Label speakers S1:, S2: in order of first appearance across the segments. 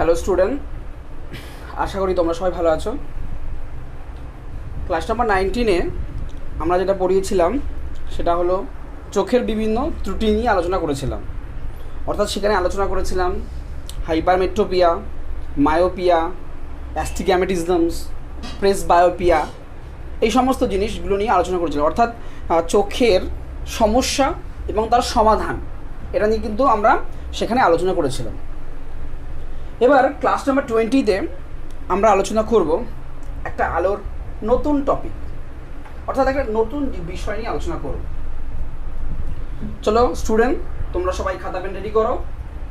S1: Hello student, আশা করি তোমরা সবাই ভালো আছো। ক্লাস নাম্বার 19-এ আমরা যেটা পড়িয়েছিলাম সেটা হলো চোখের বিভিন্ন ত্রুটি নিয়ে আলোচনা করেছিলাম। অর্থাৎ সেখানে আলোচনা করেছিলাম হাইপারমেট্রোপিয়া, মায়োপিয়া, অ্যাস্টিগ্যামেটিজমস, প্রেসবায়োপিয়া, এই সমস্ত জিনিসগুলো নিয়ে আলোচনা করেছিলাম। অর্থাৎ চোখের সমস্যা এবং তার সমাধান, এটা নিয়ে কিন্তু আমরা সেখানে আলোচনা করেছিলাম। এবার ক্লাস নাম্বার 20-তে আমরা আলোচনা করব একটা আলোর নতুন টপিক, অর্থাৎ একটা নতুন বিষয় নিয়ে আলোচনা করব। চলো স্টুডেন্ট, তোমরা সবাই খাতা পেন রেডি করো,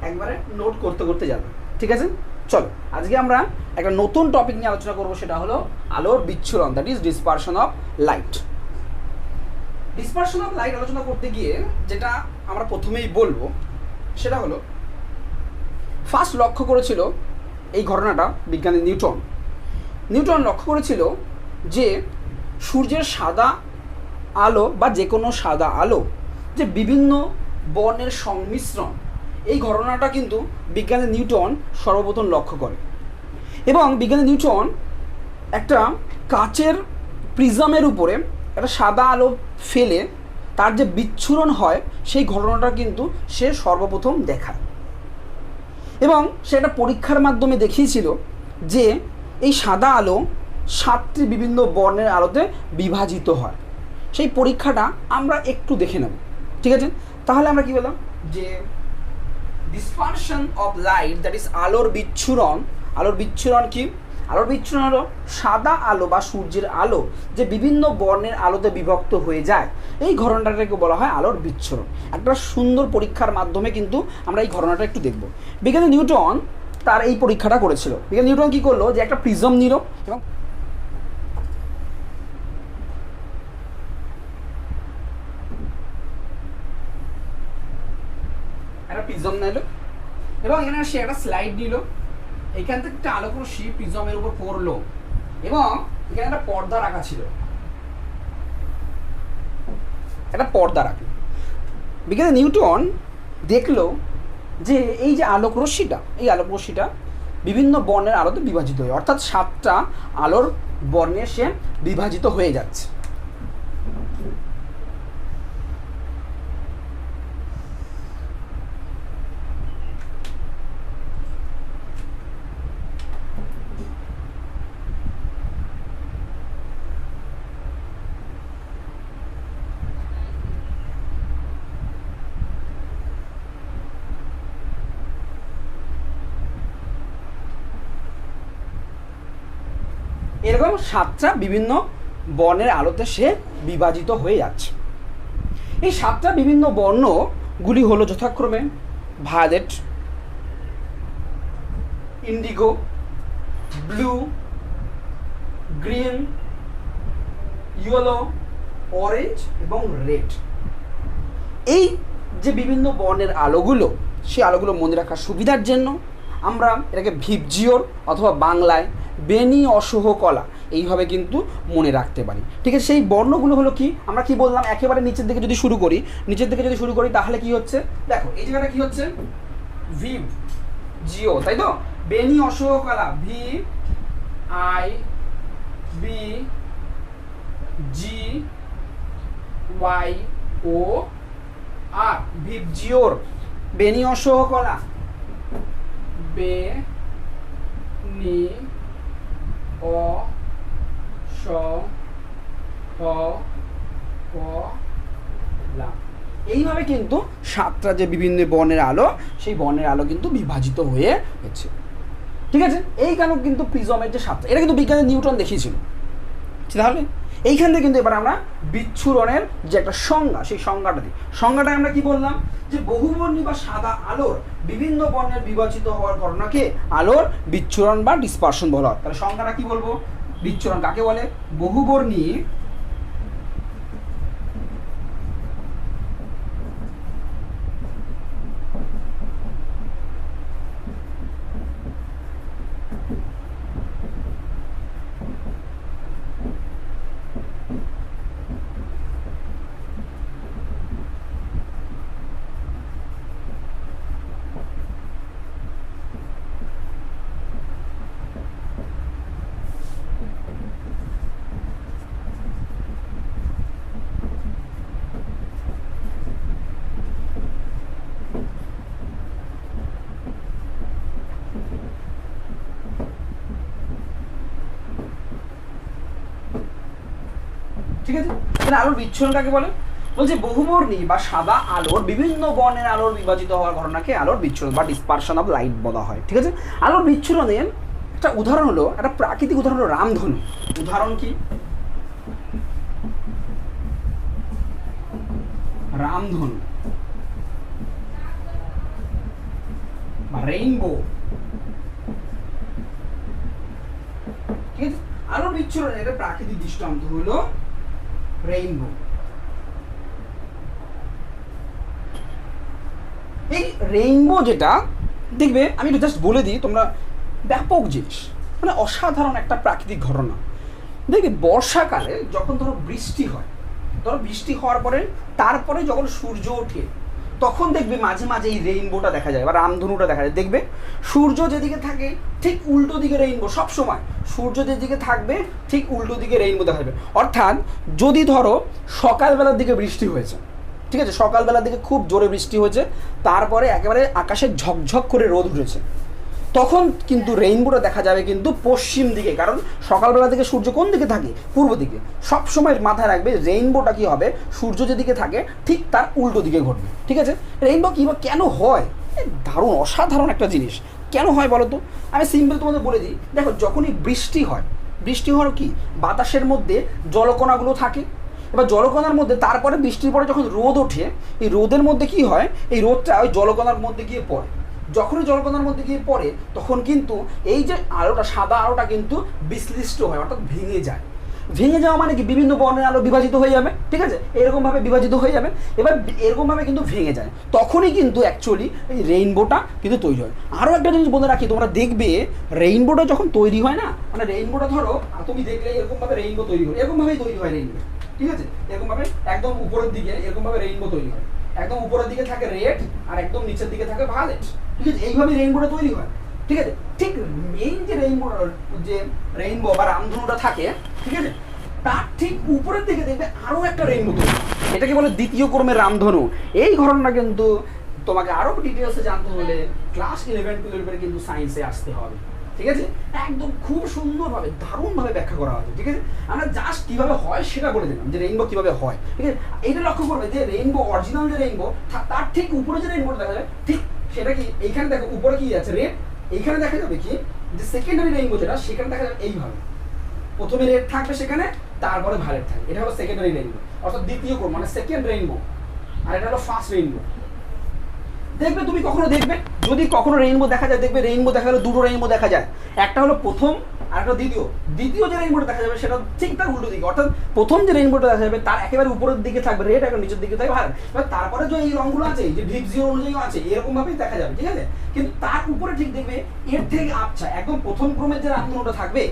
S1: একবারে নোট করতে করতে যাবে, ঠিক আছে? চলো আজকে আমরা একটা নতুন টপিক নিয়ে আলোচনা করব, সেটা হলো আলোর বিচ্ছুরণ, that is dispersion of light. Dispersion of light আলোচনা করতে গিয়ে যেটা আমরা প্রথমেই বলবো সেটা হলো, ফার্স্ট লক্ষ্য করেছিল এই ঘটনাটা বিজ্ঞানী নিউটন লক্ষ্য করেছিল যে সূর্যের সাদা আলো বা যে কোনো সাদা আলো যে বিভিন্ন বর্ণের সংমিশ্রণ, এই ঘটনাটা কিন্তু বিজ্ঞানী নিউটন সর্বপ্রথম লক্ষ্য করে। এবং বিজ্ঞানী নিউটন একটা কাচের প্রিজমের উপরে একটা সাদা আলো ফেলে তার যে বিচ্ছুরণ হয় সেই ঘটনাটা কিন্তু সে সর্বপ্রথম দেখায়। এবং সে একটা পরীক্ষার মাধ্যমে দেখিয়েছিল যে এই সাদা আলো 7টি বিভিন্ন বর্ণের আলোতে বিভাজিত হয়। সেই পরীক্ষাটা আমরা একটু দেখে নেব, ঠিক আছে? তাহলে আমরা কি বললাম যে dispersion of light, that is আলোর বিচ্ছুরণ। আলোর বিচ্ছুরণ কি? আলোর বিচ্ছুরণ হলো সাদা আলো বা সূর্যের আলো যে বিভিন্ন বর্ণের আলোতে বিভক্ত হয়ে যায়, এই ঘটনাটাকে বলা হয় আলোর বিচ্ছুরণ। একটা সুন্দর পরীক্ষার মাধ্যমে কিন্তু আমরা এই ঘটনাটা একটু দেখব। বিজ্ঞানী নিউটন তার এই পরীক্ষাটা করেছিল। বিজ্ঞানী নিউটন কী করলো, যে একটা প্রিজম নিল এবং একটা প্রিজম নিল এবং এখানে সে একটা স্লাইড নিল, এইখান থেকে একটা আলোক রশ্মি প্রিজমের উপর পড়লো এবং এখানে একটা পর্দা রাখা ছিল, একটা পর্দা রাখলো। বিজ্ঞানী নিউটন দেখলো যে এই যে আলোক রশ্মিটা, এই আলোক রশ্মিটা বিভিন্ন বর্ণের আলোতে বিভাজিত হয়ে, অর্থাৎ 7টা আলোর বর্ণে সে বিভাজিত হয়ে যাচ্ছে। এরকম 7টা বিভিন্ন বর্ণের আলোতে সে বিভাজিত হয়ে যাচ্ছে। এই 7টা বিভিন্ন বর্ণগুলি হলো যথাক্রমে violet, indigo, blue, green, yellow, orange এবং রেড। এই যে বিভিন্ন বর্ণের আলোগুলো, সেই আলোগুলো মনে রাখার সুবিধার জন্য আমরা এটাকে ভিবজিওর অথবা বাংলায় বেনি অসহ কলা এইভাবে কিন্তু মনে রাখতে পারি, ঠিক আছে? সেই বর্ণগুলো হলো কি, আমরা কি বললাম, একেবারে নিচের দিকে যদি শুরু করি তাহলে কি হচ্ছে, দেখো এই জায়গাটা কি হচ্ছে, ভিভ জিও, তাই তো? বেনি অসহ কলা, V I B G Y O R, VIBGYOR. বেনি অসহ কলা, বে নি অ স হ ক লা। এইভাবে কিন্তু 7টা যে বিভিন্ন বর্ণের আলো, সেই বর্ণের আলো কিন্তু বিভাজিত হয়ে গেছে, ঠিক আছে? এই কারণ কিন্তু প্রিজমের যে 7টা, এটা কিন্তু বিজ্ঞানী নিউটন দেখিয়েছিল। তাহলে এইখান থেকে কিন্তু এবার আমরা বিচ্ছুরণের যে একটা সংজ্ঞা, সেই সংজ্ঞাটা দিই। সংজ্ঞাটা আমরা কি বললাম, যে বহুবর্ণী বা সাদা আলোর বিভিন্ন বর্ণের বিভাজিত হওয়ার ঘটনাকে আলোর বিচ্ছুরণ বা ডিসপারশন বলা হয়। তাহলে সংজ্ঞাটা কি বলবো, বিচ্ছুরণ কাকে বলে? বহুবর্ণী ঠিক আছে? তাহলে আলোর বিচ্ছুরণ কাকে বলে? বলছে বহুবর্ণী বা সাদা আলোর বিভিন্ন বর্ণের আলোর বিভাজিত হওয়ার ঘটনাকে আলোর বিচ্ছুরণ বা ডিসপারশন অফ লাইট বলা হয়। ঠিক আছে? আলোর বিচ্ছুরণের একটা উদাহরণ হলো, একটা প্রাকৃতিক উদাহরণ হলো রামধনু। উদাহরণ কি? রামধনু বা রেইনবো। ঠিক আছে? আলোর বিচ্ছুরণের একটা প্রাকৃতিক দৃষ্টান্ত হলো রেইনবো। এই রেইনবো যেটা দেখবে, আমি একটু জাস্ট বলে দিই, তোমরা ব্যাপক জিনিস, মানে অসাধারণ একটা প্রাকৃতিক ঘটনা। দেখবে বর্ষাকালে যখন ধরো বৃষ্টি হয়, ধরো বৃষ্টি হওয়ার পরে তারপরে যখন সূর্য ওঠে, তখন দেখবে মাঝে মাঝে এই রেইনবোটা দেখা যায় বা রামধনুটা দেখা যায়। দেখবে সূর্য যেদিকে থাকে ঠিক উল্টো দিকে রেইনবো, সবসময় সূর্য যেদিকে থাকবে ঠিক উল্টো দিকে রেইনবো দেখা যাবে। অর্থাৎ যদি ধরো সকালবেলার দিকে বৃষ্টি হয়েছে, ঠিক আছে, সকালবেলার দিকে খুব জোরে বৃষ্টি হয়েছে, তারপরে একেবারে আকাশে ঝকঝক করে রোদ উঠেছে, তখন কিন্তু রেইনবোটা দেখা যাবে কিন্তু পশ্চিম দিকে। কারণ সকালবেলা থেকে সূর্য কোন দিকে থাকে? পূর্ব দিকে। সবসময় মাথায় রাখবে রেইনবোটা কী হবে, সূর্য যেদিকে থাকে ঠিক তার উল্টো দিকে ঘটবে। ঠিক আছে? রেইনবো কী বা কেন হয়? দারুণ অসাধারণ একটা জিনিস। কেন হয় বলো তো? আমি সিম্পল তোমাদের বলে দিই। দেখো, যখনই বৃষ্টি হয়, বৃষ্টি হওয়ার কি বাতাসের মধ্যে জলকণাগুলো থাকে। এবার জলকণার মধ্যে তারপরে বৃষ্টির পরে যখন রোদ ওঠে, এই রোদের মধ্যে কি হয়, এই রোদটা ওই জলকণার মধ্যে গিয়ে পড়ে। যখনই জলকণার মধ্যে গিয়ে পড়ে তখন কিন্তু এই যে আলোটা, সাদা আলোটা কিন্তু বিশ্লিষ্ট হয়, অর্থাৎ ভেঙে যায়। ভেঙে যাওয়া মানে কি? বিভিন্ন বর্ণের আলো বিভাজিত হয়ে যাবে। ঠিক আছে? এরকমভাবে বিভাজিত হয়ে যাবে। এবার এরকমভাবে কিন্তু ভেঙে যায়, তখনই কিন্তু অ্যাকচুয়ালি এই রেইনবোটা কিন্তু তৈরি হয়। আরও একটা জিনিস বলে রাখি, তোমরা দেখবে রেইনবোটা যখন তৈরি হয় না, মানে রেইনবোটা ধরো তুমি দেখলে এরকমভাবে রেইনবো তৈরি হয়, এরকমভাবেই তৈরি হয় রেইনবো। ঠিক আছে? এরকমভাবে একদম উপরের দিকে এরকমভাবে রেইনবো তৈরি হয়। একদম উপরের দিকে থাকে রেড আর একদম নিচের দিকে থাকে ভায়োলেট। ঠিক আছে? এইভাবে রেইনবোটা তৈরি হয়। ঠিক আছে? ঠিক মেইন যে রেইনবো বা রামধনুটা থাকে, ঠিক আছে, তার ঠিক উপরের দিকে দেখবে আরও একটা রেইনবো তৈরি। এটাকে বলে দ্বিতীয় ক্রমের রামধনু। এই ঘটনাটা কিন্তু তোমাকে আরও ডিটেলসে জানতে হলে ক্লাস 11-12 কিন্তু সায়েন্সে আসতে হবে। ঠিক আছে? একদম খুব সুন্দরভাবে দারুণভাবে ব্যাখ্যা করা হয়েছে। ঠিক আছে? আমরা জাস্ট কীভাবে হয় সেটা বলে দিলাম, যে রেইনবো কীভাবে হয়। ঠিক আছে? এইটা লক্ষ্য করবে যে রেইনবো, অরিজিনাল যে রেইনবো, তার ঠিক উপরে যে রেইনবোটা দেখা যাবে, ঠিক সেটা কি এইখানে দেখো উপরে কি আছে? রেড। এইখানে দেখা যাবে কি যে সেকেন্ডারি রেইনবো যেটা, সেখানে দেখা যাবে এইভাবে প্রথমে রেড থাকবে, সেখানে তারপরে ভায়োলেট থাকবে। এটা হলো সেকেন্ডারি রেইনবো, অর্থাৎ দ্বিতীয় ক্রম, মানে সেকেন্ড রেইনবো। আর এটা হলো ফার্স্ট রেইনবো। দেখবে তুমি কখনো দেখবে যদি কখনো রেইনবো দেখা যায়, দেখবে রেইনবো দেখা গেলে দুটো রেইনবো দেখা যায়, একটা হলো প্রথম আর একটা দ্বিতীয়। দ্বিতীয় যে রেইনবোটা দেখা যাবে সেটা ঠিক তার উল্টো দিকে, অর্থাৎ প্রথম যে রেইনবোটা দেখা যাবে তার একেবারে উপরের দিকে থাকবে রেড, একটা নিচের দিকে থাকবে ভায়োলেট। এবার তারপরে যে এই রঙগুলো আছে, যে ভিপ জিরো অনুযায়ী আছে, এরকম ভাবেই দেখা যাবে। ঠিক আছে? কিন্তু তার উপরে ঠিক দেখবে এর থেকে আচ্ছা একদম প্রথম ক্রমের যে রামধনুটা থাকবে,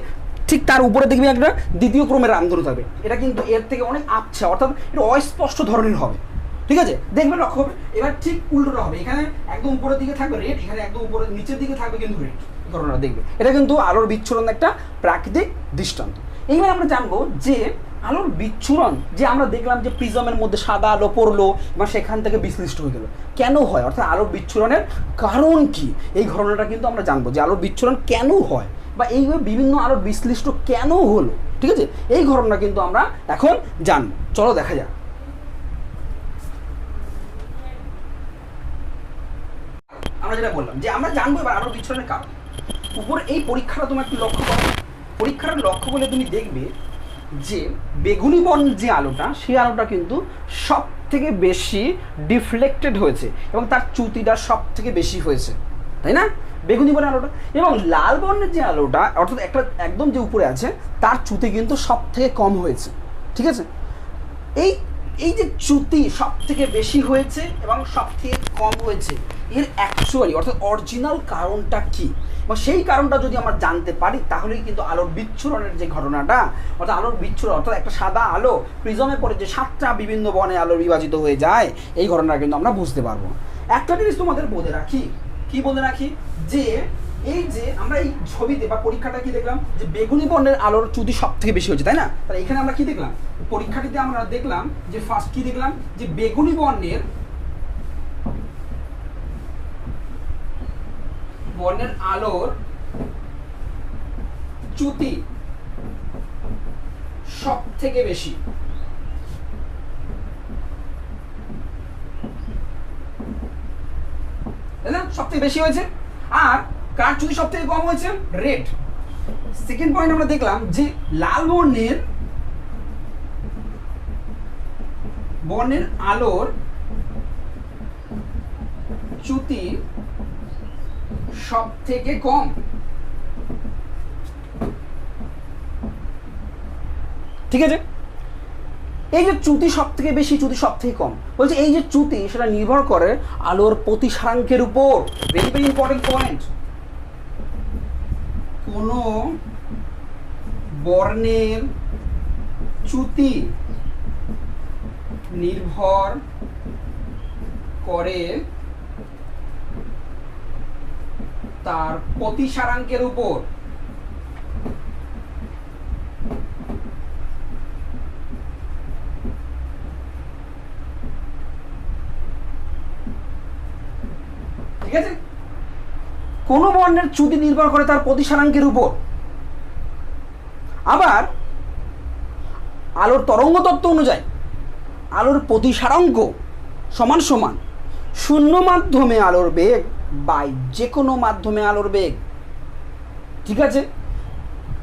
S1: ঠিক তার উপরে দেখবে একটা দ্বিতীয় ক্রমের রামধনু থাকবে। এটা কিন্তু এর থেকে অনেক আবছা, অর্থাৎ এটা অস্পষ্ট ধরনের হবে। ঠিক আছে? দেখবে লক্ষ্য হবে। এবার ঠিক উল্টোটা হবে, এখানে একদম উপরের দিকে থাকবে রেড, এখানে একদম উপরের নিচের দিকে থাকবে কিন্তু রেড। ঘটনাটা দেখবে, এটা কিন্তু আলোর বিচ্ছুরণের একটা প্রাকৃতিক দৃষ্টান্ত। এইবার আমরা জানবো যে আলোর বিচ্ছুরণ যে আমরা দেখলাম যে প্রিজমের মধ্যে সাদা আলো পড়লো এবং সেখান থেকে বিশ্লিষ্ট হয়ে গেল, কেন হয়, অর্থাৎ আলোর বিচ্ছুরণের কারণ কি, এই ঘটনাটা কিন্তু আমরা জানবো যে আলোর বিচ্ছুরণ কেন হয় বা এইভাবে বিভিন্ন আলোর বিশ্লিষ্ট কেন হলো। ঠিক আছে? এই ঘটনা কিন্তু আমরা এখন জানবো। চলো দেখা যাক। আমরা যেটা বললাম যে আমরা জানবো এবার আলোর বিচ্ছুরণের কারণ। উপরে এই পরীক্ষাটা তুমি একটু লক্ষ্য করো। পরীক্ষাটা লক্ষ্য করলে তুমি দেখবে যে বেগুনি বর্ণের যে আলোটা, সেই আলোটা কিন্তু সব থেকে বেশি ডিফ্লেক্টেড হয়েছে এবং তার চ্যুতিটা সব থেকে বেশি হয়েছে, তাই না? বেগুনি বর্ণের আলোটা। এবং লাল বর্ণের যে আলোটা, অর্থাৎ একটা একদম যে উপরে আছে, তার চ্যুতি কিন্তু সব থেকে কম হয়েছে। ঠিক আছে? এই এই যে চ্যুতি সব থেকে বেশি হয়েছে এবং সব থেকে কম হয়েছে, এর অ্যাকচুয়ালি অর্থাৎ অরিজিনাল কারণটা কী, বা সেই কারণটা যদি আমরা জানতে পারি, তাহলেই কিন্তু আলোর বিচ্ছুরণের যে ঘটনাটা, অর্থাৎ আলোর বিচ্ছুরণ, অর্থাৎ একটা সাদা আলো প্রিজমে পড়ে যে 7টা বিভিন্ন বর্ণে আলো বিভাজিত হয়ে যায়, এই ঘটনাটা কিন্তু আমরা বুঝতে পারবো। একটা জিনিস তোমাদের বলে রাখি, কি বলে রাখি, যে এই যে আমরা এই ছবিতে বা পরীক্ষাটা কি দেখলাম, যে বেগুনি বর্ণের আলোর চ্যুতি সব থেকে বেশি হয়েছে, তাই না? তাহলে এখানে আমরা কি দেখলাম, পরীক্ষাটিতে আমরা দেখলাম যে ফার্স্ট কি দেখলাম, যে বেগুনি বর্ণের আলোর চ্যুতি সব থেকে বেশি। তাই না, সব থেকে বেশি হয়েছে। আর কার চ্যুতি সব থেকে কম হয়েছে? রেড। সেকেন্ড পয়েন্ট আমরা দেখলাম যে লাল বর্ণের আলোর চ্যুতি সব থেকে কম। ঠিক আছে, এই যে চ্যুতি সব থেকে বেশি, চ্যুতি সব থেকে কম, বলছে এই যে চ্যুতি সেটা নির্ভর করে আলোর প্রতিসারাঙ্কের উপর। Very very important point. কোন বর্ণের চ্যুতি নির্ভর করে তার প্রতিসারাঙ্কের উপর। ঠিক আছে, কোন বর্ণের চ্যুতি নির্ভর করে তার প্রতিসারাঙ্কের উপর। আবার আলোর তরঙ্গ তত্ত্ব অনুযায়ী আলোর প্রতিসারাঙ্ক সমান সমান শূন্য মাধ্যমে আলোর বেগ বাই যে কোনো মাধ্যমে আলোর বেগ। ঠিক আছে,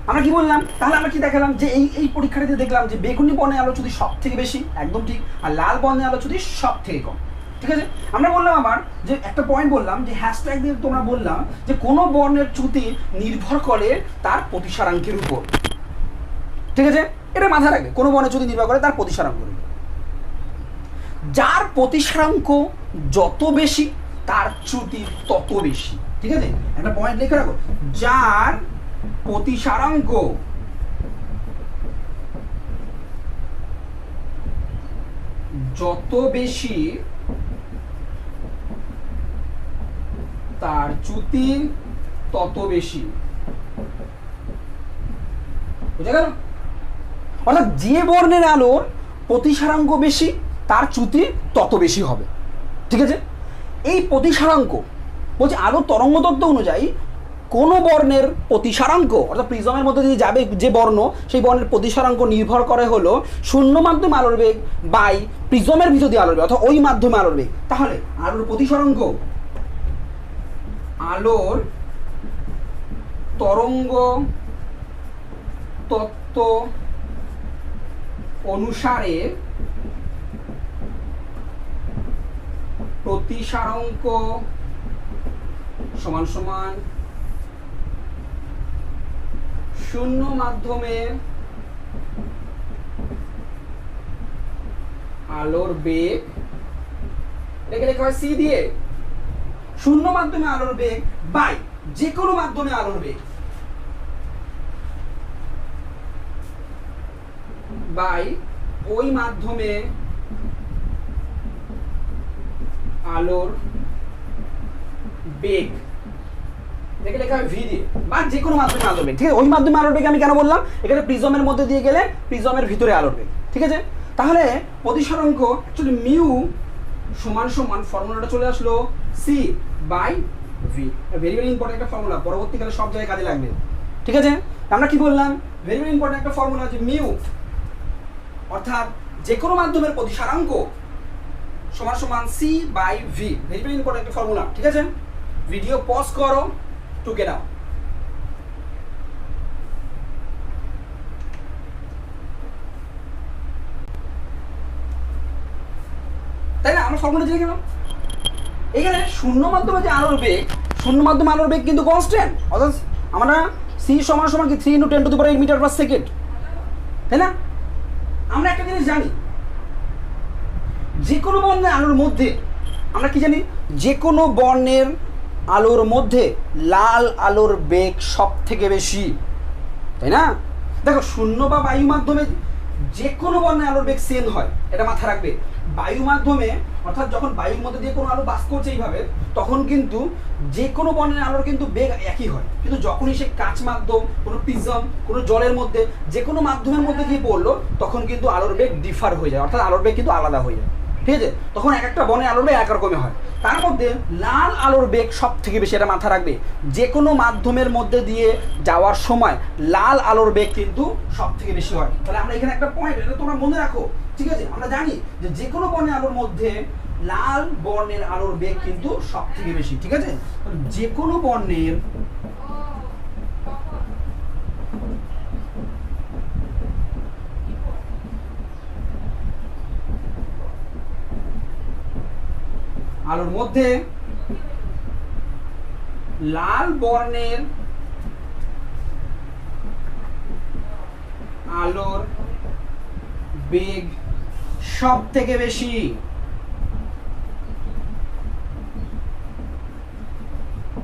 S1: আমরা কি বললাম তাহলে? আমরা কি দেখালাম যে এই পরীক্ষাটিতে দেখলাম যে বেগুনি বর্ণের আলো চ্যুতি সব থেকে বেশি, একদম ঠিক, আর লাল বর্ণের আলো চ্যুতি সব থেকে কম। ঠিক আছে, আমরা বললাম আবার যে একটা পয়েন্ট বললাম যে হ্যাশট্যাগ দিয়ে তোমরা বললাম যে কোনো বর্ণের চ্যুতি নির্ভর করে তার প্রতিসারাঙ্কের উপর। ঠিক আছে, এটা মাথায় রাখবে, কোনো বর্ণের চ্যুতি নির্ভর করে তার প্রতিসারাঙ্কের উপর। যার প্রতিসারাঙ্ক যত বেশি তার চ্যুতি তত বেশি। ঠিক আছে, একটা পয়েন্ট লিখে রাখো, যার প্রতিসারাঙ্ক যত বেশি তার চ্যুতি তত বেশি। বুঝা গেল? অর্থাৎ যে বর্ণের আলোর প্রতিসারাঙ্ক বেশি তার চ্যুতি তত বেশি হবে। ঠিক আছে, এই প্রতিসারাঙ্ক বলছে আলোর তরঙ্গ তত্ত্ব অনুযায়ী কোন বর্ণের প্রতিসারাঙ্ক, অর্থাৎ প্রিজমের মধ্যে দিয়ে যাবে যে বর্ণ, সেই বর্ণের প্রতিসারাঙ্ক নির্ভর করে হলো শূন্য মাধ্যমে আলোর বেগ বাই প্রিজমের ভিতর দিয়ে আলোর বেগ, অর্থাৎ ওই মাধ্যমে আলোর বেগ। তাহলে আলোর প্রতিসারাঙ্ক আলোর তরঙ্গ তত্ত্ব অনুসারে প্রতিসারাঙ্ক সমান সমান শূন্য মাধ্যমে আলোর বেগ, এটাকে লেখা হয় সি দিয়ে, শূন্য মাধ্যমে আলোর বেগ বাই যে কোনো মাধ্যমে আলোর বেগ বাই ওই মাধ্যমে আলোর বেগ, এটাকে লেখা হয় ভি দিয়ে, বা যে কোনো মাধ্যমে আলোর বেগ। ঠিক আছে, ওই মাধ্যমে আলোর বেগ আমি কেন বললাম? এখানে প্রিজমের মধ্যে দিয়ে গেলে প্রিজমের ভিতরে আলোর বেগ। ঠিক আছে, তাহলে প্রতিসারাঙ্ক অ্যাকচুয়ালি মিউ সমান সমান ফর্মুলাটা চলে আসলো c by v. Very very important একটা ফর্মুলা, পরবর্তীকালে সব জায়গায় কাজে লাগবে। ঠিক আছে, আমরা কি বললাম? ভেরি ভেরি ইম্পর্টেন্ট একটা ফর্মুলা যে মিউ অর্থাৎ যে কোনো মাধ্যমের প্রতিসারাঙ্ক সমান সমান c by v. Very very important একটা ফর্মুলা। ঠিক আছে, ভিডিও পজ করো, টুকে নাও। তাই না, আমরা ফর্মুলা জেনে গেলাম। এখানে শূন্য মাধ্যমে যে আলোর বেগ, শূন্য মাধ্যমে আলোর বেগ কিন্তু কনস্ট্যান্ট, অর্থাৎ আমরা সি সমান সমান কি 3 × 10⁻8 মিটার/সেকেন্ড। তাই না? আমরা একটা জিনিস জানি, যে কোনো বর্ণের আলোর মধ্যে আমরা কি জানি? যে কোনো বর্ণের আলোর মধ্যে লাল আলোর বেগ সব থেকে বেশি। তাই না? দেখো, শূন্য বা বায়ু মাধ্যমে যে কোনো বর্ণের আলোর বেগ সেম হয়, এটা মাথায় রাখবে। বায়ু মাধ্যমে অর্থাৎ যখন বায়ুর মধ্যে দিয়ে কোনো আলো বাস করছে এইভাবে, তখন কিন্তু যে কোনো বর্ণের আলোর কিন্তু বেগ একই হয়। কিন্তু যখনই সে কাঁচ মাধ্যম, কোনো প্রিজম, কোনো জলের মধ্যে, যে কোনো মাধ্যমের মধ্যে গিয়ে পড়লো, তখন কিন্তু আলোর বেগ ডিফার হয়ে যায়, অর্থাৎ আলোর বেগ কিন্তু আলাদা হয়ে যায়। ঠিক আছে, তখন এক একটা বর্ণের আলোর বেগ এক রকমের হয়। তার মধ্যে লাল আলোর বেগ সব থেকে বেশি, এটা মাথা রাখবে। যে কোনো মাধ্যমের মধ্যে দিয়ে যাওয়ার সময় লাল আলোর বেগ কিন্তু সব থেকে বেশি হয়। তাহলে আমরা এখানে একটা পয়েন্ট, এটা তোমরা মনে রাখো। ঠিক আছে, আমরা জানি যে যে কোনো বর্ণের আলোর মধ্যে লাল বর্ণের আলোর বেগ কিন্তু সব থেকে বেশি। ঠিক আছে, যে কোনো বর্ণের আলোর মধ্যে লাল বর্ণের আলোর বেগ সব থেকে বেশি।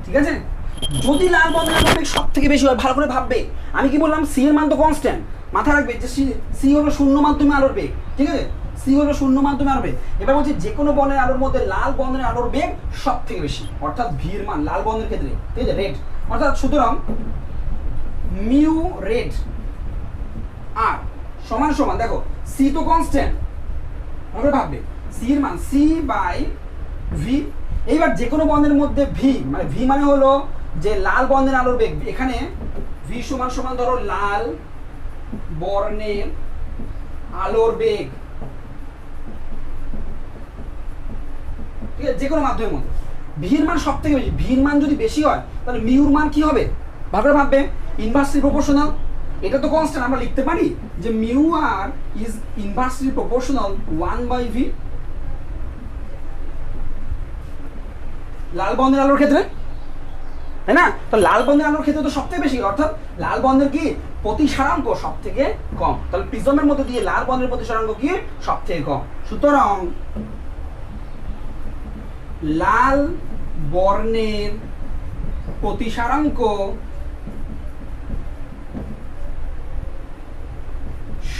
S1: ঠিক আছে, যদি লাল বর্ণের আলোর বেগ সব থেকে বেশি হয়, ভালো করে ভাববে, আমি কি বললাম, সি এর মান তো কনস্ট্যান্ট, মাথায় রাখবে যে সি হলো শূন্য মাধ্যমে আলোর বেগ। ঠিক আছে, সি হলো শূন্য মাধ্যমে আলোর বেগ। এবার বলছি যে কোনো বর্ণের আলোর মধ্যে লাল বর্ণের আলোর বেগ সব থেকে বেশি, অর্থাৎ ভি এর মান লাল বর্ণের ক্ষেত্রে, ঠিক আছে, রেড, অর্থাৎ সুতরাং মিউ রেড আর সমান সমান, দেখো সি তো কনস্ট্যান্ট, ভাবে ভাববে সি এর মান সি বাই ভি। এইবার যে কোনো বর্ণের মধ্যে ভি মানে ভি মানে হলো যে লাল বর্ণের আলোর বেগ, এখানে ভি সমান সমান ধরো লাল বর্ণের আলোর বেগ, ঠিক আছে, যে কোনো মাধ্যমের মধ্যে ভির মান সব থেকে বেশি। ভির মান যদি বেশি হয় তাহলে মিউর মান কি হবে, ভাবে ভাববে, ইনভার্সলি প্রপোর্শনাল। এটা তো কনস্ট্যান্ট, আমরা লিখতে পারি যে mu r is inversely proportional 1/v লাল বর্ণের আলোর ক্ষেত্রে, তাই না? তো লাল বর্ণের আলোর ক্ষেত্রে তো সবথেকে বেশি, অর্থাৎ লাল বর্ণের কি প্রতিসারাঙ্ক সব থেকে কম, তাহলে প্রিজমের মধ্যে দিয়ে লাল বর্ণের প্রতিসারাঙ্ক কি সব থেকে কম। সুতরাং লাল বর্ণের প্রতিসারাঙ্ক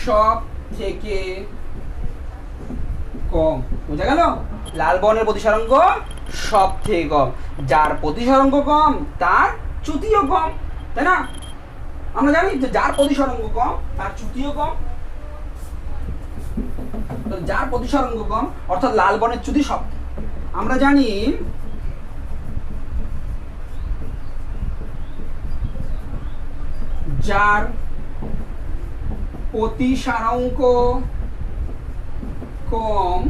S1: সব থেকে কম। বোঝা গেল? লাল বর্ণের প্রতিসারাঙ্ক সব থেকে কম, যার প্রতিসারাঙ্ক কম তার চ্যুতিও কম, তাই না? আমরা জানি যে যার প্রতিসারাঙ্ক কম তার চ্যুতিও কম। যার প্রতিসারাঙ্ক কম অর্থাৎ লাল বর্ণের চ্যুতি সব। আমরা জানি যার প্রতিসারাঙ্ক কম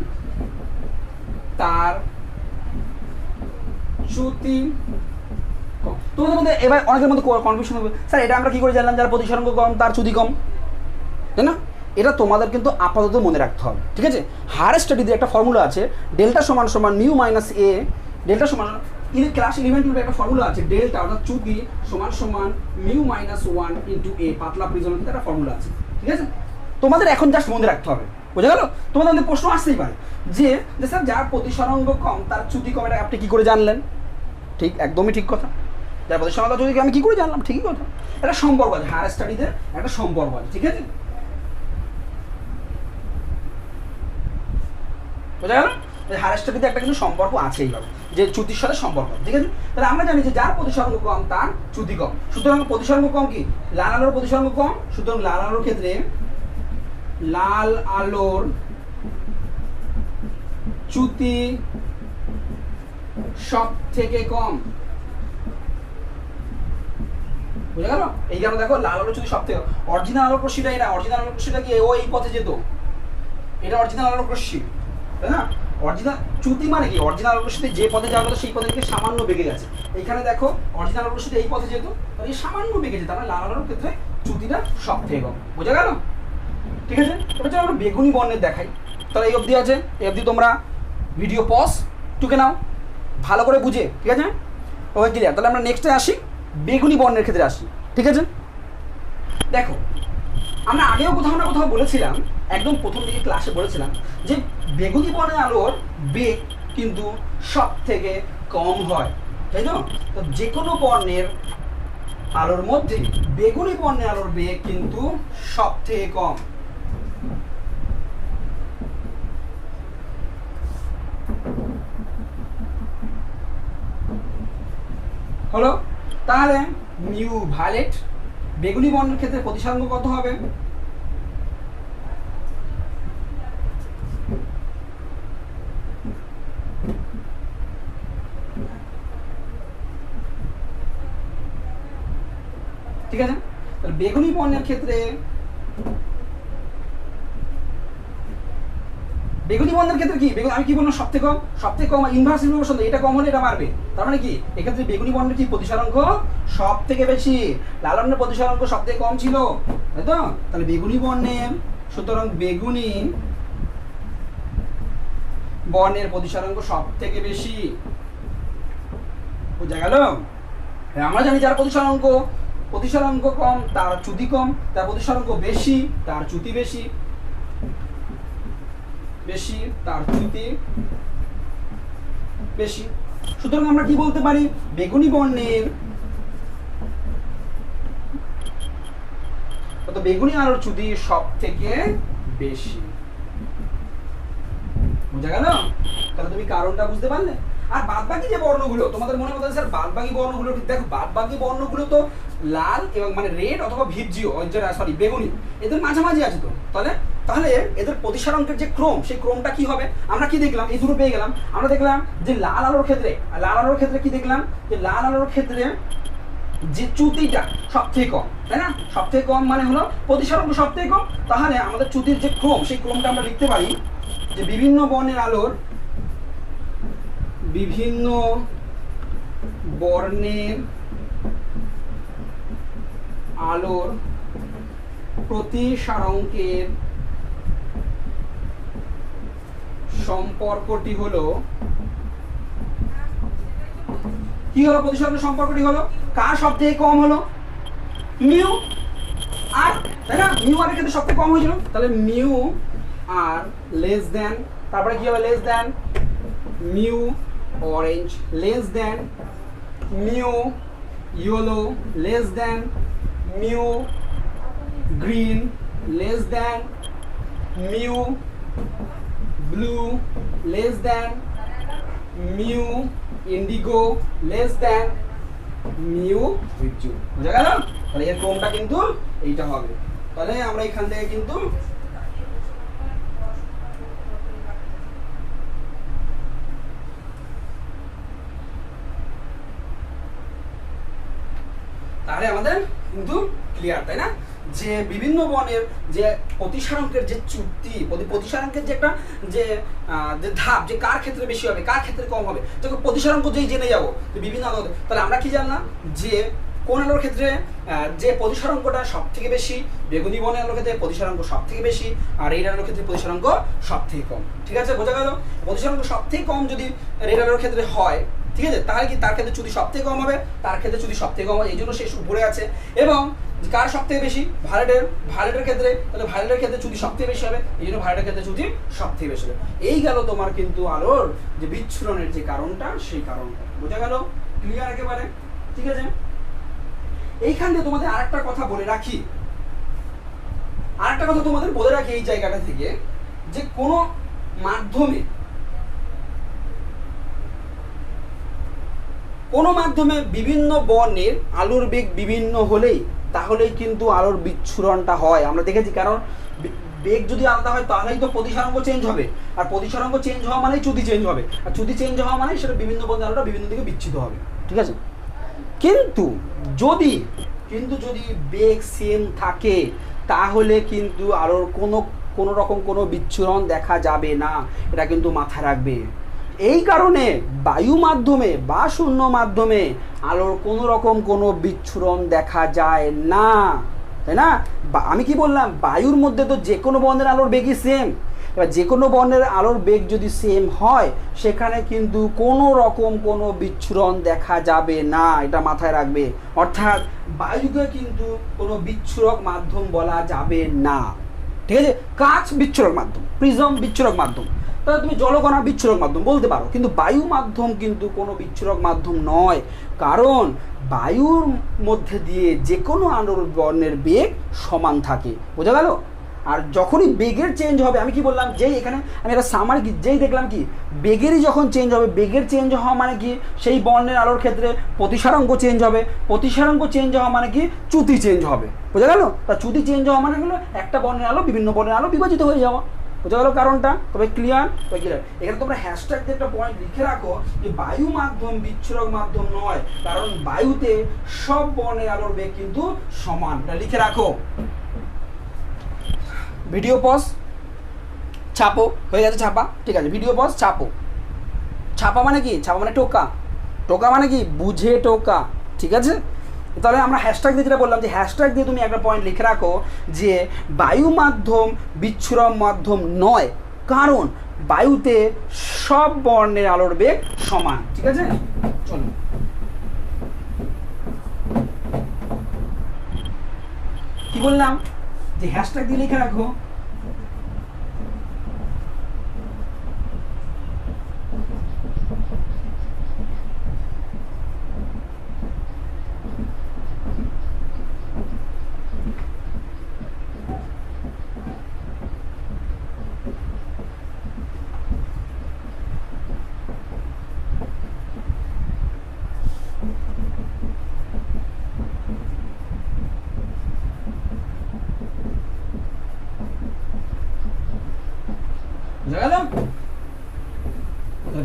S1: তার চ্যুতি কম। তোমাদের মধ্যে এবার অনেকের মধ্যে কনফিউশন হবে, স্যার এটা আমরা কি করে জানলাম যার প্রতিসারাঙ্ক কম তার চ্যুতি কম, তাই না? এটা তোমাদের কিন্তু আপাতত মনে রাখতে হবে। ঠিক আছে, হায়ার স্টাডিতে একটা ফর্মুলা আছে, ডেল্টা সমান সমান মিউ মাইনাস এ, ডেল্টা সমান ক্লাস 11-12 একটা ফর্মুলা আছে, ডেল্টা অর্থাৎ চ্যুতি সমান সমান মিউ মাইনাস 1 ইন্টু এ, পাতলা প্রিজমের কিন্তু একটা ফর্মুলা আছে। ঠিক আছে, তোমাদের এখন জাস্ট মনে রাখতে হবে। বোঝা গেল? তোমাদের মধ্যে প্রশ্ন আসতেই পারে যে স্যার যার প্রতিসারাঙ্ক কম তার চ্যুতি কম, এটা আপনি কি করে জানলেন? ঠিক, একদমই ঠিক কথা। যার প্রতিসারাঙ্ক চ্যুতি আমি কি করে জানলাম? ঠিকই কথা, এটা সম্পর্ক আছে, হায়ার স্টাডিতে একটা সম্পর্ক আছে। ঠিক আছে, বোঝা গেল? হায়ার স্টাডিতে একটা কিন্তু সম্পর্ক আছেই হবে, যে চ্যুতির সাথে সম্পর্ক। ঠিক আছে, তাহলে আমরা জানি যে যার প্রতিসারাঙ্ক কম তার চ্যুতি কম। সুতরাং প্রতিসারাঙ্ক কম কি, লাল আলোর প্রতিসারাঙ্ক কম, সুতরাং লাল আলোর ক্ষেত্রে লাল আলোর চ্যুতি সব থেকে কম। বুঝা গেল? এই যে আমরা দেখো লাল আলোর চ্যুতি সব থেকে, অরিজিনাল আলোর রশ্মিটা এটা, অরিজিনাল আলোর রশ্মিটা কি ও এই পথে যেত, এটা অরিজিনাল আলোর রশ্মি, তাই না? অরিজিনাল চ্যুতি মানে কি, অরিজিনাল আলোর রশ্মিতে যে পথে যাওয়া কথা সেই পথে থেকে সামান্য বেগে গেছে। এখানে দেখো অরিজিনাল আলোর রশ্মিতে এই পথে যেত, তাহলে এই সামান্য বেগে যেত, তাহলে লাল আলোর ক্ষেত্রে চ্যুতিটা সব থেকে কম। বোঝা গেল? ঠিক আছে, এবার চলো আমরা বেগুনি বর্ণের দেখাই। তাহলে এই অবধি আছে, এই অবধি তোমরা ভিডিও পজ টুকে নাও ভালো করে বুঝে। ঠিক আছে, ওকে ক্লিয়ার? তাহলে আমরা নেক্সটে আসি, বেগুনি বর্ণের ক্ষেত্রে আসি। ঠিক আছে, দেখো আমরা আগেও কোথাও না কোথাও বলেছিলাম, একদম প্রথম দিকে ক্লাসে বলেছিলাম যে বেগুনি বর্ণের আলোর বেগ কিন্তু সব থেকে কম হয়, তাই তো? তো যে কোনো বর্ণের আলোর মধ্যে বেগুনি বর্ণের আলোর বেগ কিন্তু সব থেকে কম। হলো? তাহলে মিউ ভায়োলেট বেগুনি বর্ণের ক্ষেত্রে প্রতিসারাঙ্ক কত হবে? ঠিক আছে, তাহলে বেগুনি বর্ণের ক্ষেত্রে বেগুনি বর্ণের ক্ষেত্রে কি আমি কি বললাম সবথেকে কম ইনভার্স ইনফরমেশন এটা কম হলে এটা মারবে, তার মানে কি এক্ষেত্রে বেগুনি বর্ণের কি প্রতিসরাঙ্ক সব থেকে বেশি, লাল বর্ণের প্রতিসরাঙ্ক সব থেকে কম ছিল, তাই তো? তাহলে বেগুনি বর্ণের, সুতরাং বেগুনি বর্ণের প্রতিসরাঙ্ক সব থেকে বেশি, বোঝা গেল? আমরা জানি যার প্রতিসরাঙ্ক কম তার চ্যুতি কম, তার প্রতিসরাঙ্ক বেশি তার চ্যুতি বেশি, তার চ্যুতি বেশি। সুতরাং আমরা কি বলতে পারি, বেগুনি বর্ণের বেগুনি আলোর চ্যুতি সব থেকে বেশি, বোঝা গেল? তাহলে তুমি কারণটা বুঝতে পারলে। আর বাদবাকি যে বর্ণগুলো তোমাদের মনে হতে স্যার বাদবাকি বর্ণগুলো দেখো, বাদবাকি বর্ণগুলো তো লাল এবং মানে রেড অথবা ভিজিও সরি বেগুনি, এদের মাঝামাঝি আছে তো, তাহলে এদের প্রতিসরাঙ্কের যে ক্রম, সেই ক্রমটা কি হবে? আমরা কি দেখলাম, এই দুটো পেয়ে গেলাম। আমরা দেখলাম যে লাল আলোর ক্ষেত্রে কি দেখলাম, যে লাল আলোর ক্ষেত্রে যে চ্যুতিটা সব থেকে কম, তাই না? সব থেকে কম মানে হলো প্রতিসরাঙ্ক সব থেকে কম। তাহলে আমাদের চ্যুতির যে ক্রম, সেই ক্রমটা আমরা লিখতে পারি যে বিভিন্ন বর্ণের আলোর প্রতিসরাঙ্কের সম্পর্কটি হলো কি হলো? প্রতিসরাঙ্কের সম্পর্কটি হলো কার সব থেকে কম হলো? মিউ আর, তাই না? মিউ আর এর ক্ষেত্রে সব থেকে কম হয়েছিল, তাহলে মিউ আর লেস দেন, তারপরে কি হবে? Less than mu orange, less than mu yellow, less than mu green, less than mu blue, less than mu indigo, less than mu ভিজিও। বুঝা গেল? তাহলে এর ক্রমটা কিন্তু এইটা হবে। তাহলে আমরা এখান থেকে কিন্তু আমাদের কিন্তু ক্লিয়ার, তাই না? যে বিভিন্ন বর্ণের যে প্রতিসরাঙ্কের যে চ্যুতি, প্রতিসরাঙ্কের যে একটা যে ধাপ, যে কার ক্ষেত্রে বেশি হবে কার ক্ষেত্রে কম হবে, যখন প্রতিসরাঙ্ক যেই জেনে যাবো বিভিন্ন আলো, তাহলে আমরা কি জানলাম যে কোন আলোর ক্ষেত্রে যে প্রতিসরাঙ্কটা সব থেকে বেশি, বেগুনি বর্ণের আলোর ক্ষেত্রে প্রতিসরাঙ্ক সব থেকে বেশি, আর রেড আলোর ক্ষেত্রে প্রতিসরাঙ্ক সব থেকে কম। ঠিক আছে, বোঝা গেল? প্রতিসরাঙ্ক সব থেকে কম যদি রেড আলোর ক্ষেত্রে হয়, ঠিক আছে, তাহলে কি তার ক্ষেত্রে চ্যুতি সব থেকে কম হবে, তার ক্ষেত্রে চ্যুতি সব থেকে কম হবে, এই জন্য সে উপরে আছে। এবং কার সব থেকে বেশি? ভায়োলেটের ক্ষেত্রে, তাহলে ভায়োলেটের ক্ষেত্রে চ্যুতি সব থেকে বেশি হবে, এই জন্য ভায়োলেটের ক্ষেত্রে চ্যুতি সব থেকে বেশি হবে। এই গেল তোমার কিন্তু আলোর যে বিচ্ছুরণের যে কারণটা, সেই কারণটা বোঝা গেল? ক্লিয়ার একেবারে? ঠিক আছে। এইখান থেকে তোমাদের আরেকটা কথা বলে রাখি, এই জায়গাটা থেকে, যে কোনো মাধ্যমে বিভিন্ন বর্ণের আলোর বেগ বিভিন্ন হলেই তাহলেই কিন্তু আলোর বিচ্ছুরণটা হয়। আমরা দেখেছি, কারণ বেগ যদি আলাদা হয় তাহলেই তো প্রতিসরাঙ্ক চেঞ্জ হবে, আর প্রতিসরাঙ্ক চেঞ্জ হওয়া মানেই চ্যুতি চেঞ্জ হবে, আর চ্যুতি চেঞ্জ হওয়া মানে সেটা বিভিন্ন বর্ণের আলোটা বিভিন্ন দিকে বিচ্ছিন্ন হবে। ঠিক আছে, কিন্তু যদি বেগ সেম থাকে তাহলে কিন্তু আলোর কোনো রকম কোনো বিচ্ছুরণ দেখা যাবে না, এটা কিন্তু মাথায় রাখবে। এই কারণে বায়ু মাধ্যমে বা শূন্য মাধ্যমে আলোর কোনো রকম কোনো বিচ্ছুরণ দেখা যায় না, তাই না? আমি কি বললাম, বায়ুর মধ্যে তো যে কোনো বর্ণের আলোর বেগই সেম। এবার যে কোনো বর্ণের আলোর বেগ যদি সেম হয়, সেখানে কিন্তু কোনো রকম কোনো বিচ্ছুরণ দেখা যাবে না, এটা মাথায় রাখবে। অর্থাৎ বায়ুকে কিন্তু কোনো বিচ্ছুরক মাধ্যম বলা যাবে না। ঠিক আছে, কাঁচ বিচ্ছুরক মাধ্যম, প্রিজম বিচ্ছুরক মাধ্যম, তাহলে তুমি জলকণা বিচ্ছুরক মাধ্যম বলতে পারো, কিন্তু বায়ু মাধ্যম কিন্তু কোনো বিচ্ছুরক মাধ্যম নয়, কারণ বায়ুর মধ্যে দিয়ে যে কোনো আলোর বর্ণের বেগ সমান থাকে। বোঝা গেল? আর যখনই বেগের চেঞ্জ হবে, আমি কি বললাম, যেই এখানে আমি একটা সামার যেই দেখলাম কি বেগেরই যখন চেঞ্জ হবে, বেগের চেঞ্জ হওয়া মানে কি সেই বর্ণের আলোর ক্ষেত্রে প্রতিসরাঙ্ক চেঞ্জ হবে, প্রতিসরাঙ্ক চেঞ্জ হওয়া মানে কি চ্যুতি চেঞ্জ হবে। বোঝা গেল? তা চ্যুতি চেঞ্জ হওয়া মানে হলো একটা বর্ণের আলো বিভিন্ন বর্ণের আলো বিভাজিত হয়ে যাওয়া। বোঝা গেল কারণটা? তবে ক্লিয়ার? এখানে তোমরা হ্যাশট্যাগ দিয়ে একটা পয়েন্ট লিখে রাখো যে বায়ু মাধ্যম বিচ্ছুরক মাধ্যম নয়, কারণ বায়ুতে সব বর্ণের আলোর বেগ কিন্তু সমান, এটা লিখে রাখো। ভিডিও পজ, ছাপো, হয়ে গেছে ছাপা, ঠিক আছে, ভিডিও পজ, ছাপো। ছাপা মানে কি? ছাপা মানে টোকা। টোকা মানে কি? বুঝে টোকা, ঠিক আছে। তাহলে আমরা হ্যাশট্যাগ দিয়ে যেটা বললাম, যে হ্যাশট্যাগ দিয়ে তুমি একটা পয়েন্ট লিখে রাখো যে বায়ু মাধ্যম বিচ্ছুরণ মাধ্যম নয়, কারণ বায়ুতে সব বর্ণের আলোর বেগ সমান, ঠিক আছে। চলো, কি বললাম? যে হ্যাশট্যাগ দিয়ে লিখে রাখো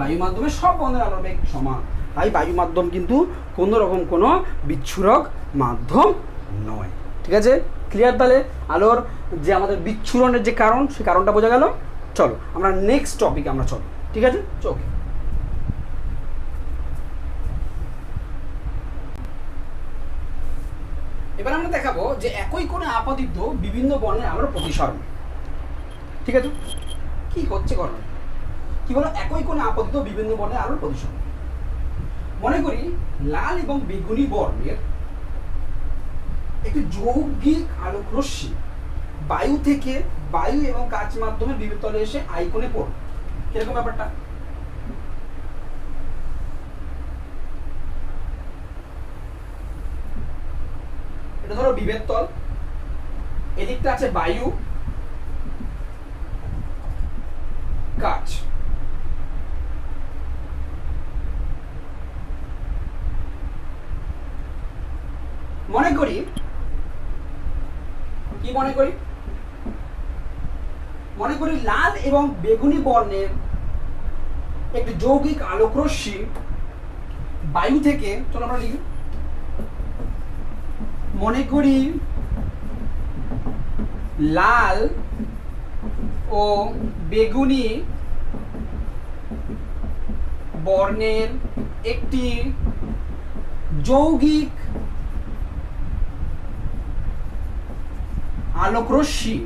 S1: বায়ু মাধ্যমে সব বর্ণের আলোর বেগ সমান, তাই বায়ু মাধ্যম কিন্তু কোনো রকম কোনো বিচ্ছুরক মাধ্যম নয়, ঠিক আছে। ক্লিয়ার? তাহলে আলোর যে আমাদের বিচ্ছুরণের যে কারণ, সেই কারণটা বোঝা গেল। চলো আমরা নেক্সট টপিকে আমরা চলো, ঠিক আছে। চোখ, এবার আমরা দেখাবো যে একই কোণে আপতিত বিভিন্ন বর্ণের আলোর প্রতিসরণ, ঠিক আছে। কি হচ্ছে ঘটনা? কি বলো? একই কোণে আপতিত বিভিন্ন বর্ণের আলোর প্রতিসরণ। মনে করি লাল এবং বেগুনি বর্ণের একটি যৌগিক আলোক রশ্মি বায়ু থেকে, বায়ু এবং কাচ মাধ্যমে বিভব তলে এসে আইকনে পড়ল। কিরকম ব্যাপারটা? এটা ধরো বিভেদ তল, এদিকটা আছে বায়ু, কাচ। মনে করি, কি মনে করি? মনে করি লাল এবং বেগুনি বর্ণের একটি যৌগিক আলোক রশ্মি বায়ু থেকে, চলো আমরা লিখি, মনে করি লাল ও বেগুনি বর্ণের একটি যৌগিক আলোক রশ্মি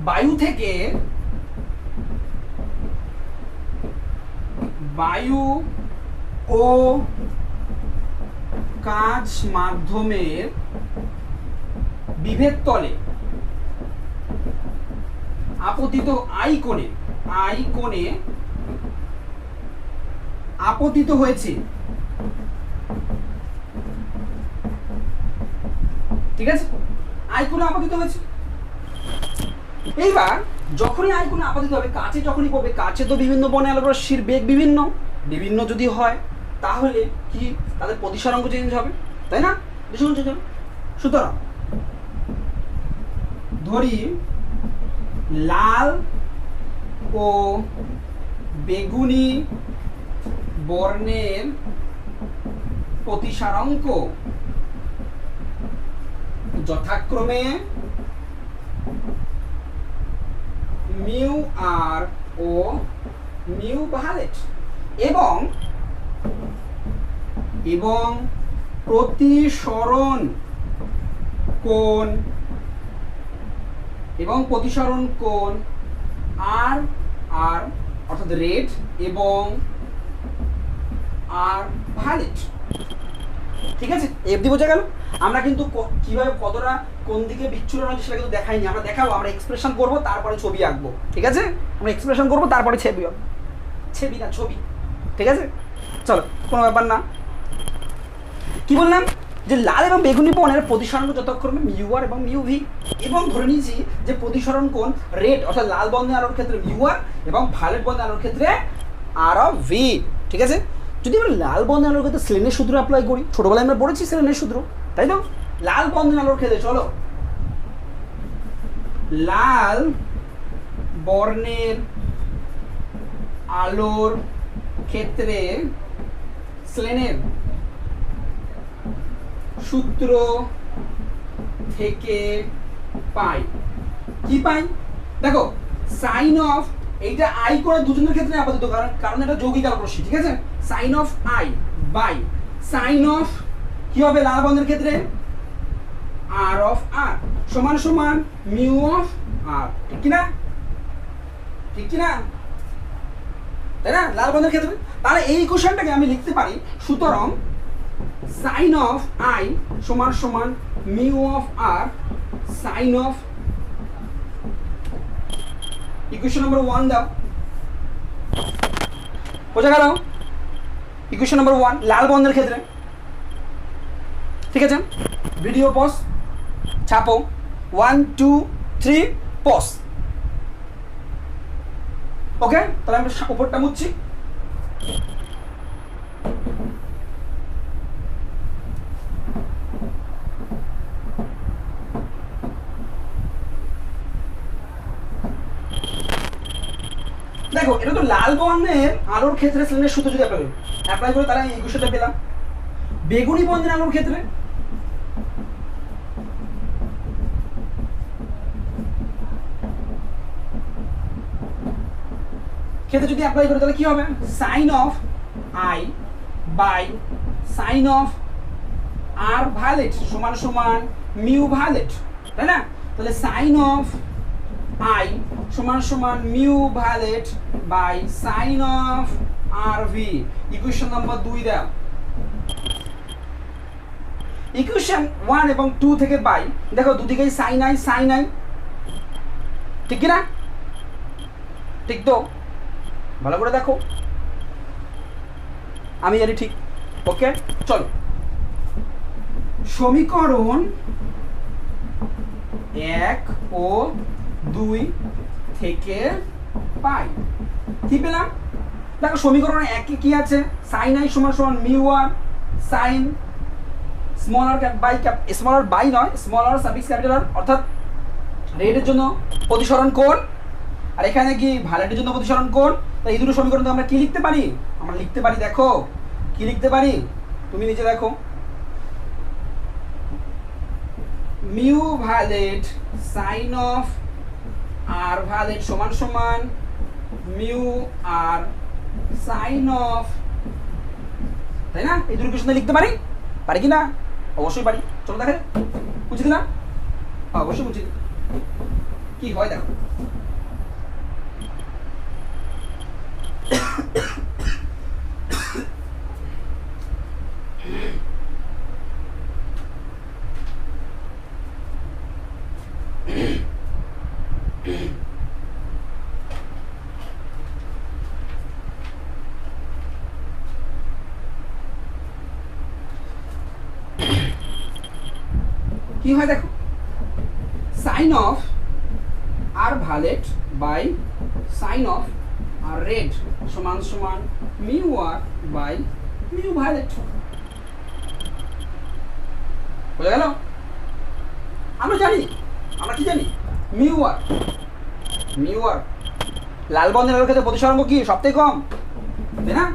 S1: বায়ু থেকে, বায়ু ও কাচ মাধ্যমের বিভেদ তলে আপতিত আইকনে, আইকনে আপতিত হয়েছে, ঠিক আছে। আইকনে আপতিত হয়েছে। এইবার যখনই আইকনে আপতিত হবে, কাছে যখনই পড়বে, কাছে তো বিভিন্ন বর্ণের আলোক রশ্মির বেগ বিভিন্ন বিভিন্ন যদি হয়, তাহলে কি তাদের প্রতিসরাঙ্ক চেঞ্জ হবে, তাই না? চেঞ্জ হবে। সুতরাং ধরি লাল ও বেগুনি বর্ণের প্রতিসরাঙ্ক যথাক্রমে মিউ আর ও মিউ ভালেট, এবং এবং প্রতিসরণ কোণ, এবং প্রতিসরণ কোণ আর আর অর্থাৎ রেড এবং আর ভালেট, ঠিক আছে। এফডি বোঝা গেল। আমরা কিন্তু কিভাবে কতটা কোন দিকে বিচ্ছুরণ হচ্ছে সেটা কিন্তু দেখাইনি, আমরা দেখাবো, আমরা এক্সপ্রেশন করবো, তারপরে ছবি আঁকবো, ঠিক আছে। আমরা এক্সপ্রেশন করবো, তারপরে ছবি আঁকবো, ছবি না ছবি, ঠিক আছে। চলো, কোনো ব্যাপার না। কি বললাম? যে লাল এবং বেগুনি বর্ণের প্রতিসরণ যথাক্রমে মিউ আর এবং মিউ ভি, এবং ধরে নিয়েছি যে প্রতিসরণ কোণ রেড অর্থাৎ লাল বর্ণের আলোর ক্ষেত্রে মিউ আর এবং ভায়োলেট বর্ণের আলোর ক্ষেত্রে আর অফ ভি, ঠিক আছে। যদি আমরা লাল বর্ণের আলোর ক্ষেত্রে স্লেনের সূত্র অ্যাপ্লাই করি, ছোটবেলায় আমরা পড়েছি স্লেনের সূত্র, তাই তো? লাল বর্ণের আলোর ক্ষেত্রে, চলো, লাল বর্ণের আলোর ক্ষেত্রে স্লেনের সূত্র থেকে পাই। কি পাই? দেখো সাইন অফ, এইটা আই করে দুজনের ক্ষেত্রে আপাতত, কারণ এটা যৌগিক আলোক রশ্মি, ঠিক আছে। Sine of i by sine of কি হবে লাল বন্ধের ক্ষেত্রে আর অফ আর সমান সমান মিউ অফ আর, ঠিক কি না? ঠিক কি না? তাই না, লাল বন্ধের ক্ষেত্রে। তাহলে এই ইকুয়েশনটাকে আমি লিখতে পারি, সুতরাং সাইন অফ আই সমান সমান mu of r sine of, equation number 1 দাও, বোঝা গেল? ইকুয়েশন নম্বর 1 লাল বন্ধের ক্ষেত্রে, ঠিক আছে। ভিডিও পজ, ছাপো, 1 2 3 পজ। ওকে, তাহলে আমি উপরটা মুছছি। দেখো এটা তো লাল বর্ণের আলোর ক্ষেত্রে স্লেনের সূত্র যদি অ্যাপ্লাই করে তারা এই ইকুয়েশনটা পেলাম। বেগুনি বর্ণের আলোর ক্ষেত্রে যদি অ্যাপ্লাই করে তাহলে কি হবে? Sine of i by sine of r violet সমান সমান মিউ ভায়োলেট, তাই না? তাহলে সাইন অফ আই সমান সমান mu violet by sine of r v. Equation number 2 দাও। ইকুয়েশন 1 এবং 2 থেকে পাই, দেখো দুদিকেই সাইন আই, ঠিক কি না? ঠিক তো? ভালো করে দেখো, আমি জানি ঠিক। ওকে, চলো সমীকরণ 1 ও 2 থেকে পাই। কি পেলাম? দেখো সমীকরণ 1 কি আছে? সাইন আই সমান সমান mu r sine small r by small r by নয়, small r suffix capital r, অর্থাৎ রেডের জন্য প্রতিসরণ কোণ, আর এখানে কি ভায়োলেটের জন্য প্রতিসরণ কোণ। তো এই দুটো সমীকরণ আমরা কি লিখতে পারি? আমরা লিখতে পারি, দেখো কি লিখতে পারি, তুমি নিচে দেখো, mu violet sine of r violet সমান সমান মিউ আর সাইন অফ, তাই না? এই দুটো ইকুয়েশন লিখতে পারি কি না? অবশ্যই পারি। চলো দেখে বুঝি দিলাম, অবশ্যই বুঝি। কি হয় দেখো, কি হয় দেখো, sine of r violet by sine of r red সমান সমান mu r by mu violet. বোঝা গেল? আমরা জানি, আমরা কি জানি, মিউ আর লাল বর্ণের আলোর ক্ষেত্রে প্রতিসরাঙ্ক কি সবথেকে কম, তাই না?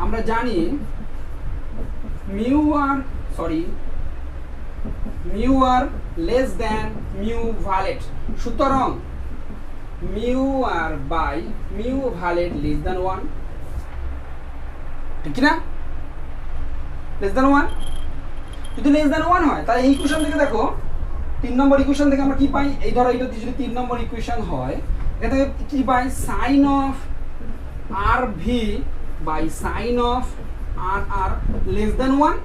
S1: আমরা জানি mu r less than mu violet, সুতরাং mu r by mu violet less than 1, ঠিক না? লেস দ্যান 1, যদি লেস দ্যান 1 হয় তাহলে এই ইকুয়েশন থেকে দেখো 3 নম্বর ইকুয়েশন থেকে আমরা কি পাই? এই ধরো এটা যদি 3 নম্বর ইকুয়েশন হয়, এটা থেকে কি পাই? Sine of r v by sine of r r less than 1।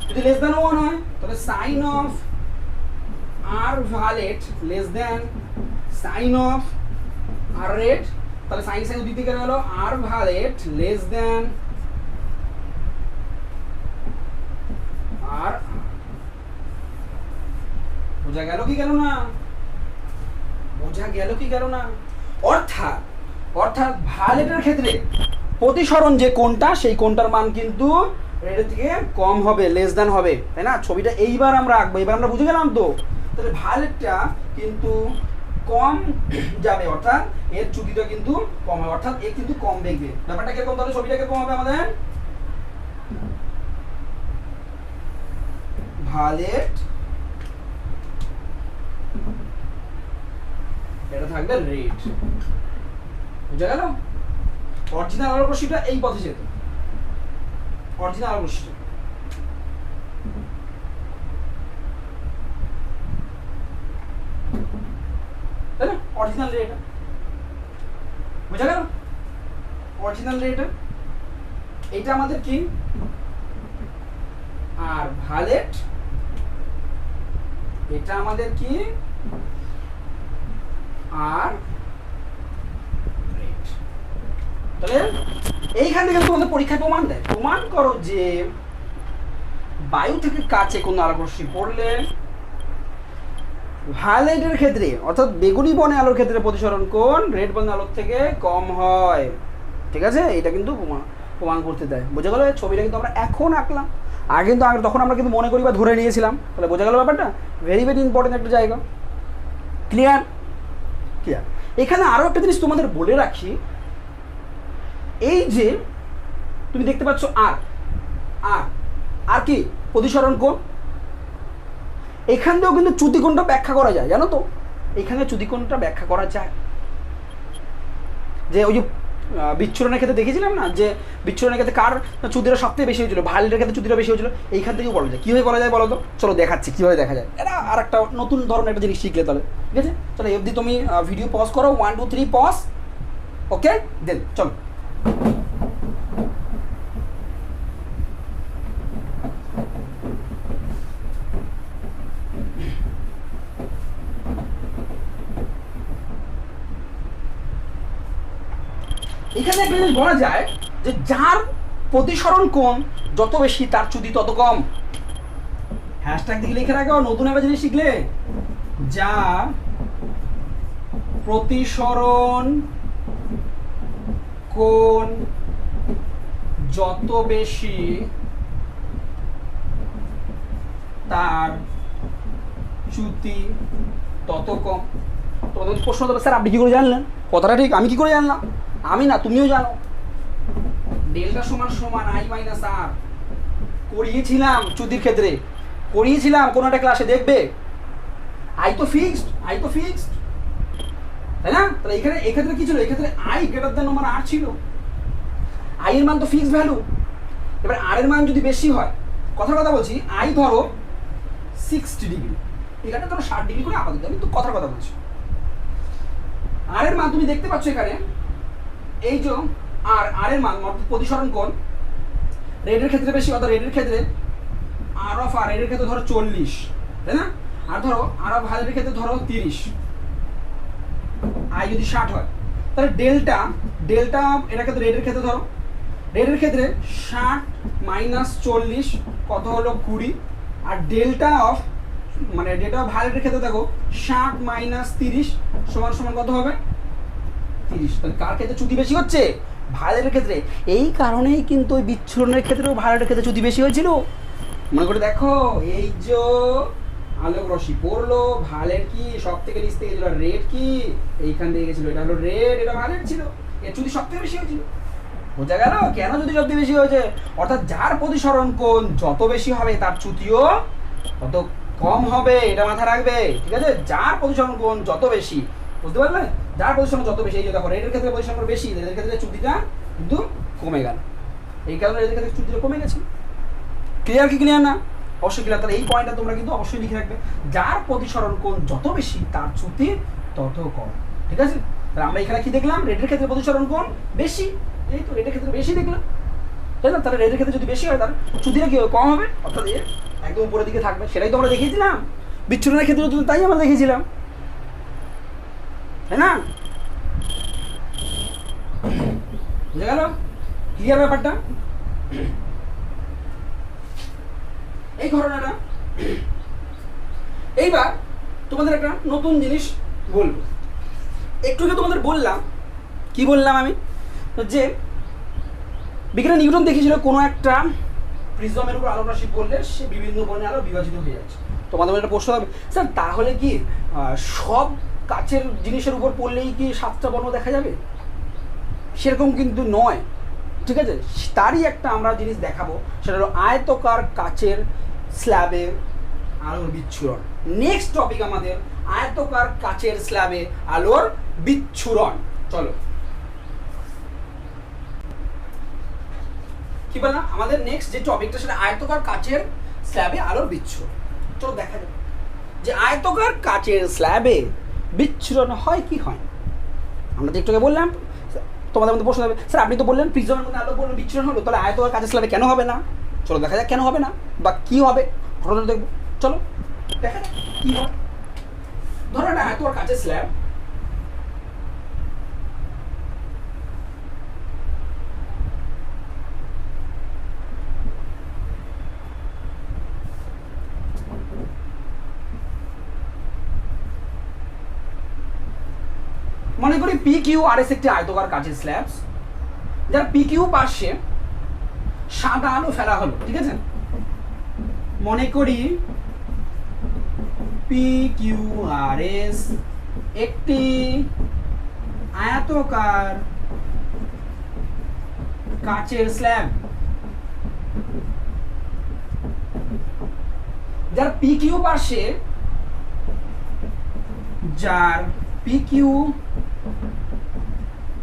S1: যদি লেস দ্যান 1 হয় তাহলে sine of r violet less than sine of r red, তাহলে সাইন সাইন দুই দিকে গেল r violet less than r. বোঝা গেল কি গেল না? বোঝা গেল কি গেল না? অর্থাৎ ভায়োলেটের ক্ষেত্রে প্রতিসরণ যে কোণটা, সেই কোণটার মান কিন্তু রেডের থেকে কম হবে, লেস দ্যান হবে, তাই না? ছবিটা এইবার আমরা আঁকবো, এবার আমরা বুঝে গেলাম তো। তাহলে ভায়োলেটটা কিন্তু কম যাবে, অর্থাৎ এর চ্যুতিটা কিন্তু কম হবে, অর্থাৎ এ কিন্তু কম দেখবে। ব্যাপারটা কিরকম? তাহলে ছবিটা কিরকম হবে আমাদের? ভালেট, এটা থাকবে রেড। বুঝা গেল? অরিজিনাল আলোক রশ্মিটা এই পথে যেত, অরিজিনাল আলোক রশ্মি, তাই না? অরিজিনাল রে এটা, বুঝা গেল? অরিজিনাল রে এটা, এইটা আমাদের কি, আর ভালেট এটা আমাদের কি, আর রেড। তাহলে এইখান থেকে তোমাদের পরীক্ষায় প্রমাণ দেয়, প্রমাণ করো যে বায়ু থেকে কাছে কোনো আলোক রশ্মি পড়লে ভায়োলেটের ক্ষেত্রে অর্থাৎ বেগুনি বর্ণের আলোর ক্ষেত্রে প্রতিসরণ কোণ রেড বর্ণের আলোর থেকে কম হয়। ঠিক আছে, এটা কিন্তু প্রমাণ করতে দেয়। বোঝা গেল? ছবিটা কিন্তু আমরা এখন আঁকলাম, আগে কিন্তু তখন আমরা কিন্তু মনে করি বা ধরে নিয়েছিলাম। তাহলে বোঝা গেল ব্যাপারটা? ভেরি ভেরি ইম্পর্টেন্ট একটা জায়গা। ক্লিয়ার? ক্লিয়ার। এখানে আরও একটা জিনিস তোমাদের বলে রাখি, এই যে তুমি দেখতে পাচ্ছ আর আর আর কি প্রতিসরণ কোণ, এখান থেকেও কিন্তু চ্যুতিকোণটা ব্যাখ্যা করা যায়, জানো তো? এখানে চ্যুতিকোণটা ব্যাখ্যা করা যায়, যে ওই যে বিচ্ছুরণের ক্ষেত্রে দেখেছিলাম না, যে বিচ্ছুরণের ক্ষেত্রে কার চ্যুতিটা সবথেকে বেশি হয়েছিল, ভায়োলেটের ক্ষেত্রে চ্যুতিটা বেশি হয়েছিল। এইখান থেকেও বলা যায়। কীভাবে বলা যায় বলো তো? চলো দেখাচ্ছি কীভাবে দেখা যায়। এটা আর একটা নতুন ধরনের একটা জিনিস শিখলে তাহলে। ঠিক আছে, চলো এই অবধি তুমি ভিডিও পজ করো, 1 2 3 পজ। ওকে, দেন চলো। এখানে একটা জিনিস বলা যায় যে যার প্রতিসরণ কোণ যত বেশি তার চ্যুতি তত কম। হ্যাশট্যাগ দিয়ে লিখে রাখো, নতুন একটা জিনিস শিখলে। যার প্রতিসরণ কোণ যত বেশি তার চ্যুতি তত কম। তোমাদের প্রশ্ন দেবে, স্যার আপনি কি করে জানলেন? কথাটা ঠিক, আমি কি করে জানলাম? আমি না, তুমিও জানো। ডেল্টা সমান সমান আই মাইনাস আর করিয়েছিলাম চ্যুতির ক্ষেত্রে, করিয়েছিলাম কোনো একটা ক্লাসে, দেখবে। আই তো ফিক্সড, আই তো ফিক্সড, তাই না? তাহলে এখানে এক্ষেত্রে কি ছিল? এক্ষেত্রে আই গ্রেটার দ্যান আমার আর ছিল। আই এর মান তো ফিক্সড ভ্যালু। এবার আর এর মান যদি বেশি হয়, কথার কথা বলছি, আই ধরো 60 ডিগ্রি, এখানে ধরো 60 ডিগ্রি করে আপাতত, আমি তো কথার কথা বলছি। আর এর মান তুমি দেখতে পাচ্ছ এখানে, এই যে আর এর মান অর্থাৎ প্রতিসরণ কোণ রেডের ক্ষেত্রে বেশি, অর্থাৎ রেডের ক্ষেত্রে আর অফ আর রেডের ক্ষেত্রে ধরো 40, তাই না? আর ধরো আর অফ ভায়োলেটের ক্ষেত্রে ধরো 30, আই যদি 60 হয়, তাহলে ডেল্টা এটা ক্ষেত্রে রেডের ক্ষেত্রে ধরো, রেডের ক্ষেত্রে 60 মাইনাস 40 কত হলো 20, আর ডেল্টা অফ মানে ডেল্টা অফ ভায়োলেটের ক্ষেত্রে দেখো 60 মাইনাস 30 সমান সমান কত হবে? 30। তাহলে কার ক্ষেত্রে চ্যুতি বেশি হচ্ছে? ভায়োলেটের ক্ষেত্রে। এই কারণেই কিন্তু ওই বিচ্ছুরণের ক্ষেত্রেও ভায়োলেটের ক্ষেত্রে চ্যুতি বেশি হয়েছিল। মনে করে দেখো, এই যে আলোক রশ্মি পড়লো, ভায়োলেট কি সব থেকে নিচ থেকে গেছিল, রেড কি এইখান থেকে গেছিল, এটা হলো রেড, এটা ভায়োলেট ছিল, এর চ্যুতি সব থেকে বেশি হয়েছিল। বোঝা গেল কেন চ্যুতি সব থেকে বেশি হয়েছে? অর্থাৎ যার প্রতিসরণ কোণ যত বেশি হবে তার চ্যুতিও তত কম হবে, এটা মাথায় রাখবে। ঠিক আছে, যার প্রতিসরণ কোণ যত বেশি, বুঝতে পারলে? যার পজিশন যত বেশি, এই যে দেখো রেডের ক্ষেত্রে পজিশন বেশি, রেডের ক্ষেত্রে চ্যুতিটা কিন্তু কমে গেল, এই কারণে রেডের ক্ষেত্রে চ্যুতিটা কমে গেছে। ক্লিয়ার কি ক্লিয়ার না? অবশ্যই ক্লিয়ার। তাহলে এই পয়েন্টটা তোমরা কিন্তু অবশ্যই লিখে রাখবে, যার প্রতিসরণ কোণ যত বেশি তার চ্যুতি তত কম। ঠিক আছে, তাহলে আমরা এখানে কি দেখলাম? রেডের ক্ষেত্রে প্রতিসরণ কোণ বেশি, এই তো রেডের ক্ষেত্রে বেশি দেখলাম, তাই না? তাহলে রেডের ক্ষেত্রে যদি বেশি হয় তার চ্যুতিটা কি কম হবে, অর্থাৎ একদম উপরের দিকে থাকবে। সেটাই তো আমরা দেখিয়েছিলাম বিচ্ছুরণের ক্ষেত্রে, তাই আমরা দেখিয়েছিলাম, তাই না? বুঝে গেল? ক্লিয়ার ব্যাপারটা? এই ঘটনাটা। এইবার তোমাদের একটা নতুন জিনিস বলবো। একটু আগে তোমাদের বললাম, কি বললাম আমি? যে বিজ্ঞানী নিউটন দেখিয়েছিল কোনো একটা প্রিজমের উপর আলোক রশ্মি পড়লে সে বিভিন্ন বর্ণে আলো বিভাজিত হয়ে যাচ্ছে। তোমাদের একটা প্রশ্ন হবে, স্যার তাহলে কি সব কাচের জিনিসের উপর পড়লেই কি 7টা বর্ণ দেখা যাবে? সেরকম কিন্তু নয়। ঠিক আছে, তারই একটা আমরা জিনিস দেখাবো, সেটা হলো আয়তকার কাচের স্ল্যাবে আলোর বিচ্ছুরণ। নেক্সট টপিক আমাদের আয়তকার কাচের স্ল্যাবে আলোর বিচ্ছুরণ। চলো কি বললাম, আমাদের নেক্সট যে টপিকটা সেটা আয়তকার কাচের স্ল্যাবে আলোর বিচ্ছুরণ। চলো দেখা যাক যে আয়তকার কাচের স্ল্যাবে বিচ্ছুরণ হয় কি হয়। আমরা তো একটু আগে বললাম, তোমাদের মধ্যে প্রশ্ন হবে, স্যার আপনি তো বললেন প্রিজমের মধ্যে আলো বললেন বিচ্ছুরণ হলো, তাহলে আয়তকার কাচের স্ল্যাবে কেন হবে না? চলো দেখা যাক কেন হবে না বা কি হবে, ঘটনা দেখবো। চলো দেখা যাক কি হয়। ধরো একটা আয়তকার কাচের স্ল্যাব, মনে করি পি কিউ আর এস একটি আয়তকার কাচের স্ল্যাব, যার পি কিউ পাশে সাদা আলো ফেলা হলো, ঠিক আছে? মনে করি পি কিউ আর এস একটি আয়তকার কাচের স্ল্যাব, যার পি কিউ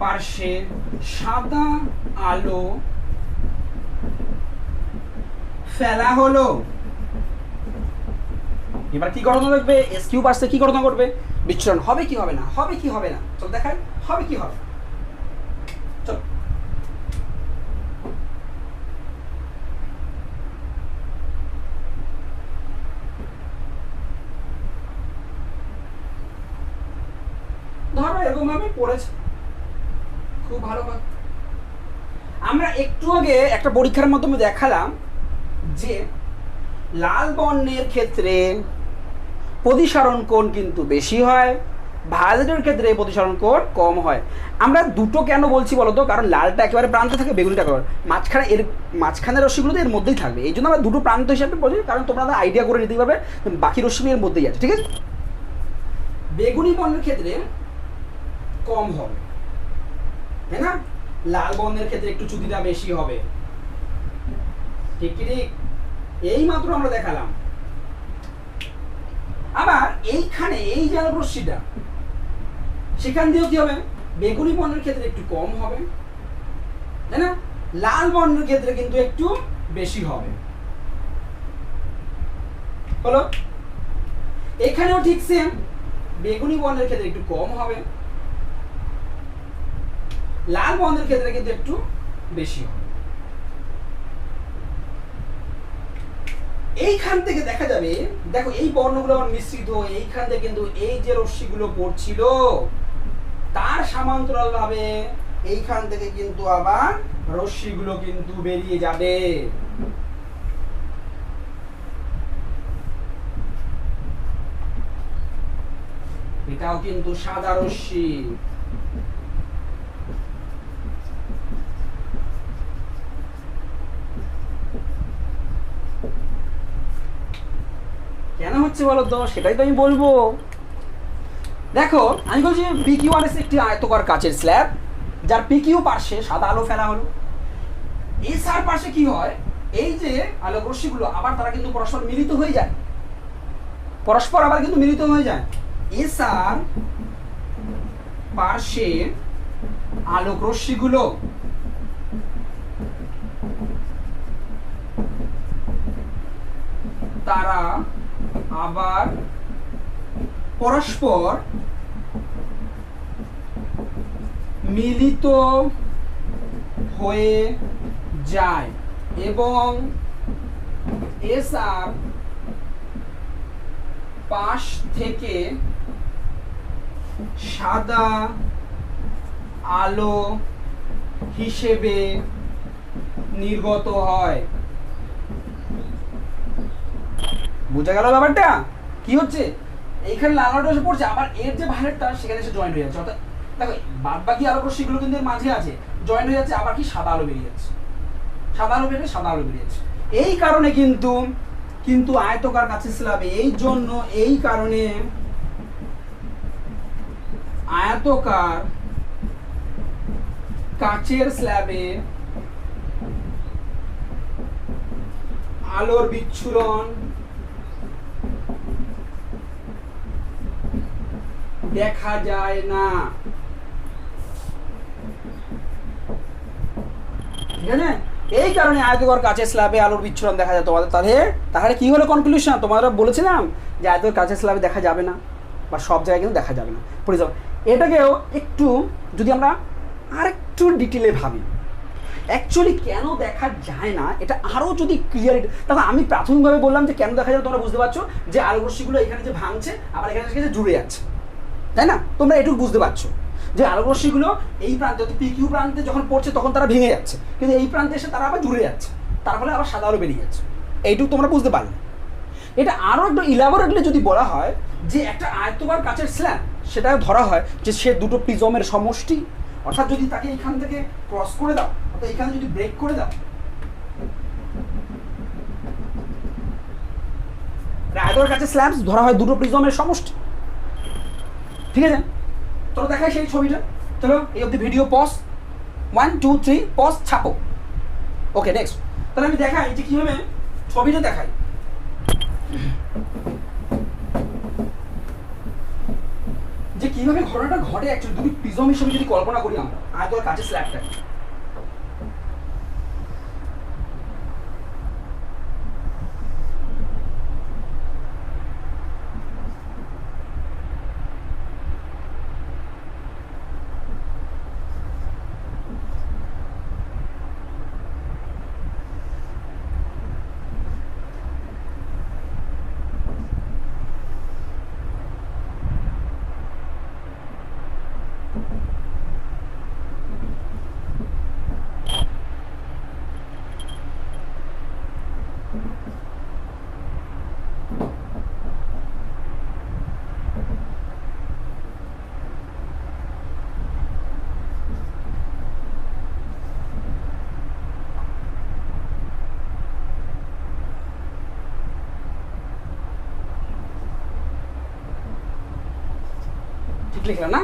S1: পাশে সাদা আলো ফেলা হলো। এবার কি ঘটনা দেখবে, এস কিউ পাশে কি ঘটনা ঘটবে, বিচ্ছুরণ হবে কি হবে না, হবে কি হবে না, চল দেখাই হবে কি হবে। চল ধরো এরকম ভাবে পড়েছে, খুব ভালো কথা। আমরা একটু আগে একটা পরীক্ষার মাধ্যমে দেখালাম যে লাল বর্ণের ক্ষেত্রে প্রতিসরণ কোণ কিন্তু বেশি হয়, ভায়োলেটের ক্ষেত্রে প্রতিসরণ কোণ কম হয়। আমরা দুটো কেন বলছি বলো তো, কারণ লালটা একেবারে প্রান্তে থাকে, বেগুনিটা একেবারে মাঝখানের রশ্মিগুলো তো এর মধ্যেই থাকবে, এই জন্য আমরা দুটো প্রান্ত হিসাবে বলি, কারণ তোমরা আইডিয়া করে নিতে পারবে বাকি রশ্মি এর মধ্যেই আছে, ঠিক আছে? বেগুনি বর্ণের ক্ষেত্রে কম হবে, তাই না? লাল বর্ণের ক্ষেত্রে একটু চ্যুতিটা বেশি হবে, ঠিক কি ঠিক? এই মাত্র আমরা দেখালাম। আবার এইখানে এই যে আলোক রশ্মিটা, সেখান দিয়েও কি হবে, বেগুনি বর্ণের ক্ষেত্রে একটু কম হবে, তাই না? লাল বর্ণের ক্ষেত্রে কিন্তু একটু বেশি হবে। হলো, এখানেও ঠিক সেম, বেগুনি বর্ণের ক্ষেত্রে একটু কম হবে, লাল বর্ণের ক্ষেত্রে কিন্তু একটু বেশি হবে। এইখান থেকে দেখা যাবে, দেখো এই বর্ণগুলো আমার মিশ্রিত, এইখান থেকে কিন্তু এই যে রশ্মিগুলো পড়ছিল তার সমান্তরাল ভাবে এইখান থেকে কিন্তু আবার রশ্মিগুলো কিন্তু বেরিয়ে যাবে। এটাও কিন্তু সাদা রশ্মি। কেন হচ্ছে বলো তো, সেটাই তো আমি বলবো। দেখো আমি বলছি পিকিউআরএস একটি আয়তকার কাচের স্ল্যাব, যার পিকিউ পার্শ্বে সাদা আলো ফেলা হলো। এসআর পার্শ্বে কি হয়, এই যে আলোক রশ্মিগুলো আবার তারা কিন্তু পরস্পর মিলিত হয়ে যায়, পরস্পর আবার কিন্তু মিলিত হয়ে যায়। এসআর পার্শ্বে আলোক রশ্মিগুলো তারা আবার পরস্পর মিলিত হয়ে যায় এবং এসআর পাশ থেকে সাদা আলো হিসেবে নির্গত হয়। বুঝা গেল ব্যাপারটা কি হচ্ছে? এইখানে লাল আলোটা এসে পড়ছে, আবার এর যে ভায়োলেটটা সেখানে এসে জয়েন্ট হয়ে যাচ্ছে, অর্থাৎ দেখো বাদ বাকি আলোক রশ্মিগুলো কিন্তু এর মাঝে আছে, জয়েন্ট হয়ে যাচ্ছে, আবার কি সাদা আলো বেরিয়ে যাচ্ছে, সাদা আলো বেরিয়ে সাদা আলো বেরিয়ে যাচ্ছে। এই কারণে কিন্তু আয়তকার কাচের স্ল্যাবে, এই কারণে আয়তকার কাচের স্ল্যাবে আলোর বিচ্ছুরণ দেখা যায় না। ঠিক আছে, এই কারণে আয়তকার কাচের স্ল্যাবে আলোর বিচ্ছুরণ দেখা যায় তোমাদের। তাহলে কি হলো কনক্লুশন? তোমাদের বলেছিলাম যে আয়তকার কাচের স্ল্যাবে দেখা যাবে না, বা সব জায়গায় কিন্তু দেখা যাবে না। পড়ে যাবে। এটাকেও একটু যদি আমরা আরেকটু ডিটেলে ভাবি, অ্যাকচুয়ালি কেন দেখা যায় না এটা আরও যদি ক্লিয়ারিটি, তাহলে আমি প্রাথমিকভাবে বললাম যে কেন দেখা যায়, তোমরা বুঝতে পারছো যে আলোকরশ্মিগুলো এখানে যে ভাঙছে আবার এখানে এসে জুড়ে যাচ্ছে, তাই না? তোমরা এটুকু বুঝতে পারছো যে আলোকরশ্মিগুলো এই প্রান্তে পিকিউ প্রান্তে যখন পড়ছে তখন তারা ভেঙে যাচ্ছে, কিন্তু এই প্রান্তে এসে তারা আবার জুড়ে যাচ্ছে, তার ফলে আবার সাদা আলো বেরিয়ে যাচ্ছে। এইটুকু তোমরা বুঝতে পারলে। এটা আরও একটু ইলাবোরেটলি যদি বলা হয় যে একটা আয়তকার কাচের স্ল্যাব, সেটা ধরা হয় যে সে দুটো প্রিজমের সমষ্টি, অর্থাৎ যদি তাকে এখান থেকে ক্রস করে দাও, অর্থাৎ এখানে যদি ব্রেক করে দাও, আয়তকার কাচের স্ল্যাব ধরা হয় দুটো প্রিজমের সমষ্টি। ঠিক আছে, চলো দেখাই সেই ছবিটা। চলো এই অবধি ভিডিও পজ, 1 2 3 পজ, ছাপো। ওকে, নেক্সট। তাহলে আমি দেখাই যে কীভাবে ছবিটা দেখাই। যে কিভাবে ঘটনাটা ঘটে অ্যাকচুয়ালি দুটি প্রিজম হিসেবে যদি কল্পনা করি আমরা আয়তকার কাচের স্ল্যাবটা। ঠিক লিখলাম না?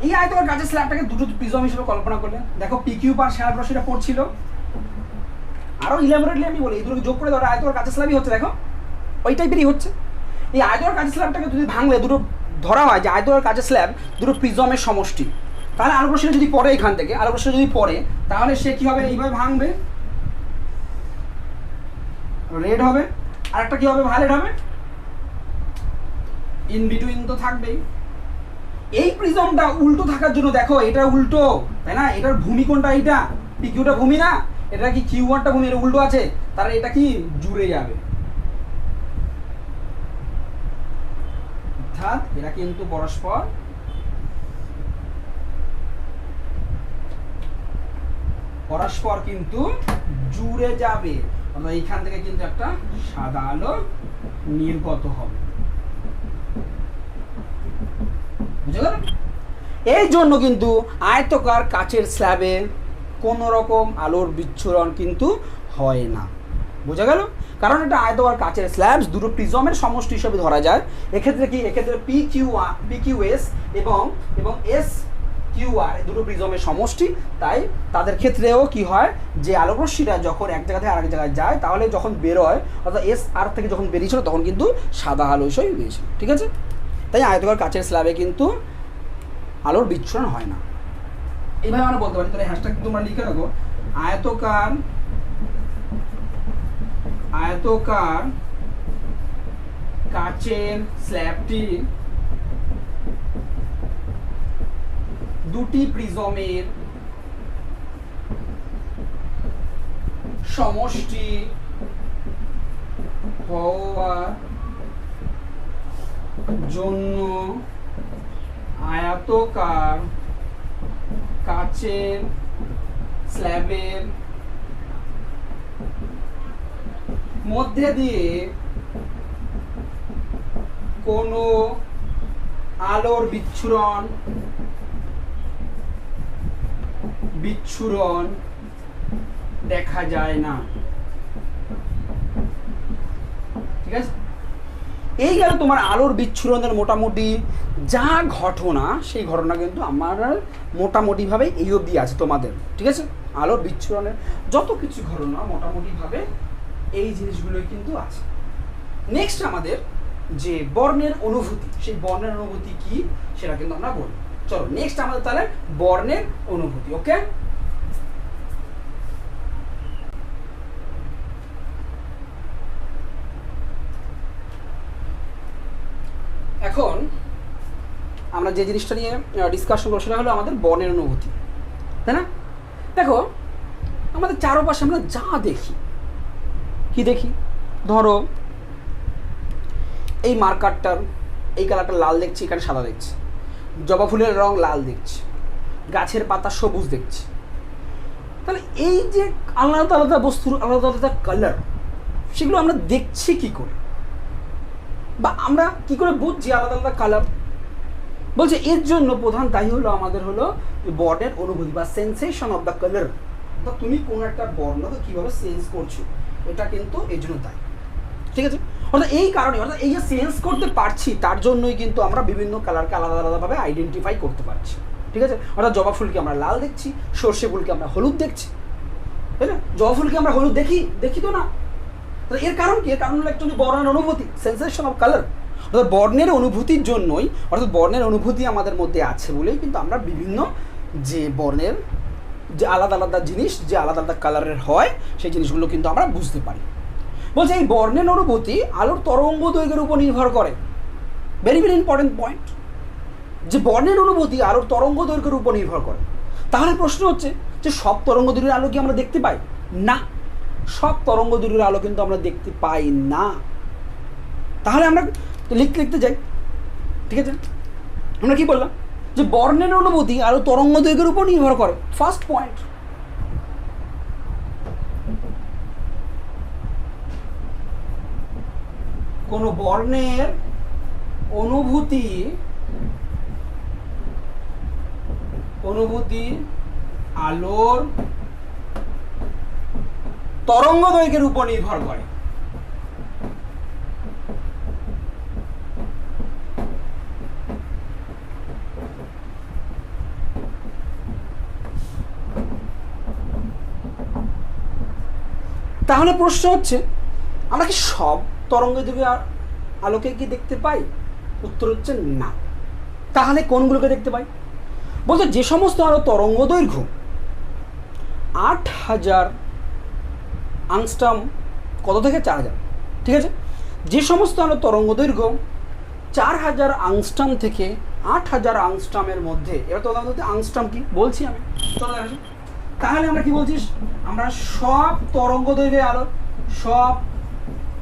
S1: এই আয়তকার কাচের স্ল্যাবটাকে দুটো প্রিজম হিসেবে কল্পনা করলে দেখো পিকিউ পার শ্যাল রশ্মিটা পড়ছিল। আরো ইলাবোরেটলি আমি বলি, এই দুটোকে যোগ করে ধরো আয়তকার কাচের স্ল্যাবই হচ্ছে, দেখো ওই টাইপেরই হচ্ছে। এই আয়তকার কাচের স্ল্যাবটাকে যদি ভাঙলে দুটো ধরা হয় যে আয়তকার কাচের স্ল্যাব দুটো প্রিজমের সমষ্টি, তাহলে আলোক রশ্মিটা যদি পড়ে এখান থেকে, আলোক রশ্মিটা যদি পড়ে তাহলে সে কি হবে? এইভাবে ভাঙবে, রেড হবে, আর একটা কি হবে? ভায়োলেট হবে। ইন বিটুইন তো থাকবেই। এই প্রিজমটা উল্টো থাকার জন্য দেখো এটা উল্টো, তাই না? এটার ভূমি কোনটা? এইটা পিকিউটা ভূমি না, এটা কি কিউ1টা ভূমি, এটা উল্টো আছে, তাহলে এটা কি জুড়ে যাবে। অর্থাৎ এরা কিন্তু পরস্পর কিন্তু জুড়ে যাবে, অর্থাৎ এইখান থেকে কিন্তু একটা সাদা আলো নির্গত হবে। বুঝে গেল? এই জন্য কিন্তু আয়তকার কাচের স্ল্যাবে কোনো রকম আলোর বিচ্ছুরণ কিন্তু হয় না। বোঝা গেল? কারণ এটা আয়তকার কাচের স্ল্যাব দুটো প্রিজমের সমষ্টি হিসেবে ধরা যায়। এক্ষেত্রে কি? এক্ষেত্রে পিকিউএস এবং এস কিউআর দুটো প্রিজমের সমষ্টি, তাই তাদের ক্ষেত্রেও কি হয় যে আলোক রশ্মিটা যখন এক জায়গা থেকে আরেক জায়গায় যায় তাহলে যখন বেরোয়, অর্থাৎ এস আর থেকে যখন বেরিয়েছিল তখন কিন্তু সাদা আলো হিসেবে বেরিয়েছিল। ঠিক আছে, তাই আয়তকার কাচের স্ল্যাবে কিন্তু আলোর বিচ্ছুরণ হয় না। এইভাবে আমরা বলতে পারি। তাহলে হ্যাশট্যাগ তোমরা লিখে রাখো, আয়তকার কাচের স্ল্যাবটি দুটি প্রিজমের সমষ্টি হওয়ার জন্য আয়তকার কাচের স্ল্যাবের মধ্যে দিয়ে কোনো আলোর বিচ্ছুরণ দেখা যায় না। ঠিক আছে, এই গেল তোমার আলোর বিচ্ছুরণের মোটামুটি যা ঘটনা, সেই ঘটনা কিন্তু আমার মোটামুটিভাবে এই অবধি আছে তোমাদের। ঠিক আছে, আলোর বিচ্ছুরণের যত কিছু ঘটনা মোটামুটিভাবে এই জিনিসগুলোই কিন্তু আছে। নেক্সট আমাদের যে বর্ণের অনুভূতি, সেই বর্ণের অনুভূতি কি সেটা কিন্তু আমরা বলি। চলো নেক্সট আমাদের তাহলে বর্ণের অনুভূতি। ওকে, এখন আমরা যে জিনিসটা নিয়ে ডিসকাশন করবো সেটা হলো আমাদের বর্ণের অনুভূতি, তাই না? দেখো আমাদের চারপাশে আমরা যা দেখি, কি দেখি, ধরো এই মার্কারটার এই কালারটা লাল দেখছি, এখানে সাদা দেখছি, জবা ফুলের রং লাল দেখছি, গাছের পাতা সবুজ দেখছি। তাহলে এই যে আলাদা আলাদা বস্তুর আলাদা আলাদা কালার, সেগুলো আমরা দেখছি কি করে, বা আমরা কি করে বুঝছি আলাদা আলাদা কালার? বলছে এর জন্য প্রধান দায়ী হলো আমাদের হলো বর্ণের অনুভূতি বা সেন্সেশন অফ দ্য কালার। অর্থাৎ তুমি কোনো একটা বর্ণকে কীভাবে সেন্স করছো, এটা কিন্তু এর জন্য দায়ী। ঠিক আছে, অর্থাৎ এই কারণে, অর্থাৎ এই যে সেন্স করতে পারছি তার জন্যই কিন্তু আমরা বিভিন্ন কালারকে আলাদা আলাদাভাবে আইডেন্টিফাই করতে পারছি। ঠিক আছে, অর্থাৎ জবা ফুলকে আমরা লাল দেখছি, সর্ষে ফুলকে আমরা হলুদ দেখছি, তাই না? জবা ফুলকে আমরা হলুদ দেখি তো না। এর কারণ কি? এর কারণ হলো একচুয়ালি বর্ণের অনুভূতি, সেন্সেশন অফ কালার। অর্থাৎ বর্ণের অনুভূতির জন্যই, অর্থাৎ বর্ণের অনুভূতি আমাদের মধ্যে আছে বলেই কিন্তু আমরা বিভিন্ন যে বর্ণের যে আলাদা আলাদা জিনিস, যে আলাদা আলাদা কালারের হয়, সেই জিনিসগুলো কিন্তু আমরা বুঝতে পারি। বলছে এই বর্ণের অনুভূতি আলোর তরঙ্গ দৈর্ঘ্যের উপর নির্ভর করে। ভেরি ভেরি ইম্পর্টেন্ট পয়েন্ট, যে বর্ণের অনুভূতি আলোর তরঙ্গ দৈর্ঘ্যের উপর নির্ভর করে। তাহলে প্রশ্ন হচ্ছে যে সব তরঙ্গ দৈর্ঘ্যের আলো কি আমরা দেখতে পাই? না, সব তরঙ্গ দৈর্ঘ্যের আলো কিন্তু আমরা দেখতে পাই না। তাহলে আমরা লিখতে যাই। ঠিক আছে, আমরা কি বললাম? যে বর্ণের অনুভূতি আলো তরঙ্গ দৈর্ঘ্যের উপর নির্ভর করে। First point. কোনো বর্ণের অনুভূতি আলোর তরঙ্গ দৈর্ঘ্যের উপর নির্ভর করে। তাহলে প্রশ্ন হচ্ছে আমরা কি সব তরঙ্গ দৈর্ঘ্যের আলোকে কি দেখতে পাই? উত্তর হচ্ছে না। তাহলে কোনগুলোকে দেখতে পাই? বলছে যে সমস্ত আলো তরঙ্গ দৈর্ঘ্য 8000 আংস্ট্রম, কত থেকে 4000, ঠিক আছে, যে সমস্ত আলো তরঙ্গ দৈর্ঘ্য 4000 আংস্ট্রম থেকে 8000 আংস্ট্রমের মধ্যে। এবার তোমাদের আংস্ট্রম কি বলছি আমি, চলো দেখা। তাহলে আমরা কি বলছিস? আমরা সব তরঙ্গ দৈর্ঘ্যের আলো, সব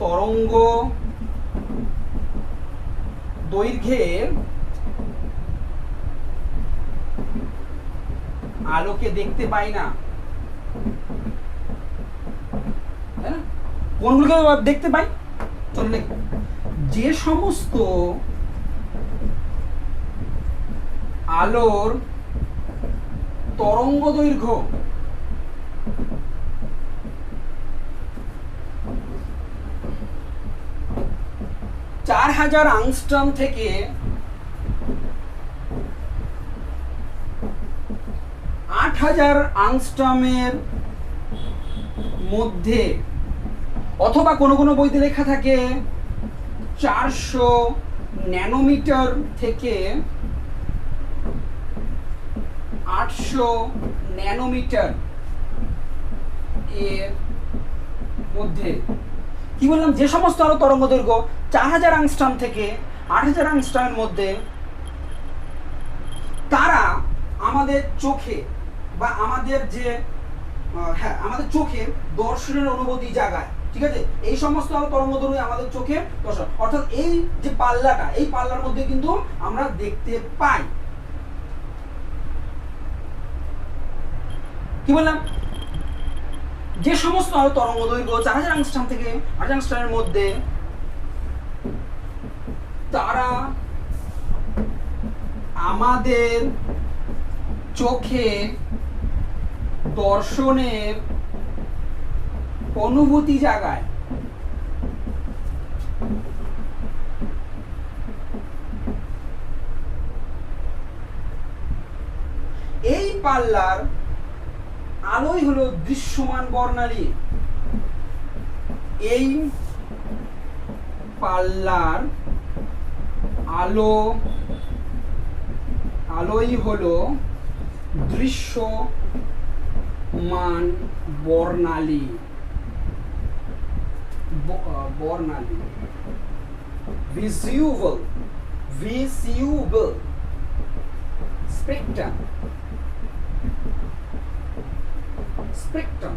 S1: তরঙ্গ দৈর্ঘ্যের আলোকে দেখতে পাই না, তাই না? কোনগুলোকে দেখতে পাই? চলে, যে সমস্ত আলোর তরঙ্গ দৈর্ঘ্য 4000 আংস্ট্রম থেকে 8000 আংস্ট্রমের মধ্যে, অথবা কোনো কোনো বইতে লেখা থাকে 400 ন্যানোমিটার থেকে 800 ন্যানোমিটার এর মধ্যে। কি বললাম? যে সমস্ত আলো তরঙ্গ দৈর্ঘ্য 4000 আংস্ট্রম থেকে 8000 আংস্ট্রমের মধ্যে, তারা আমাদের চোখে বা আমাদের যে আমাদের চোখে দর্শনের অনুভূতি জাগায়। ঠিক আছে, এই সমস্ত আলো তরঙ্গ দৈর্ঘ্য আমাদের চোখে দর্শন, অর্থাৎ এই যে পাল্লাটা, এই পাল্লার মধ্যে কিন্তু আমরা দেখতে পাই। কি বললাম? যে সমস্ত আলো তরঙ্গ দৈর্ঘ্য 4000 আংস্ট্রম থেকে 8000 আংস্ট্রমের মধ্যে, তারা আমাদের চোখে দর্শনের অনুভূতি জাগায়। এই পাল্লার আলোই হলো দৃশ্যমান বর্ণালী। এই পাল্লার আলো, আলোই হলো দৃশ্যমান বর্ণালী, বর্ণালী, visible, visible spectrum, spectrum,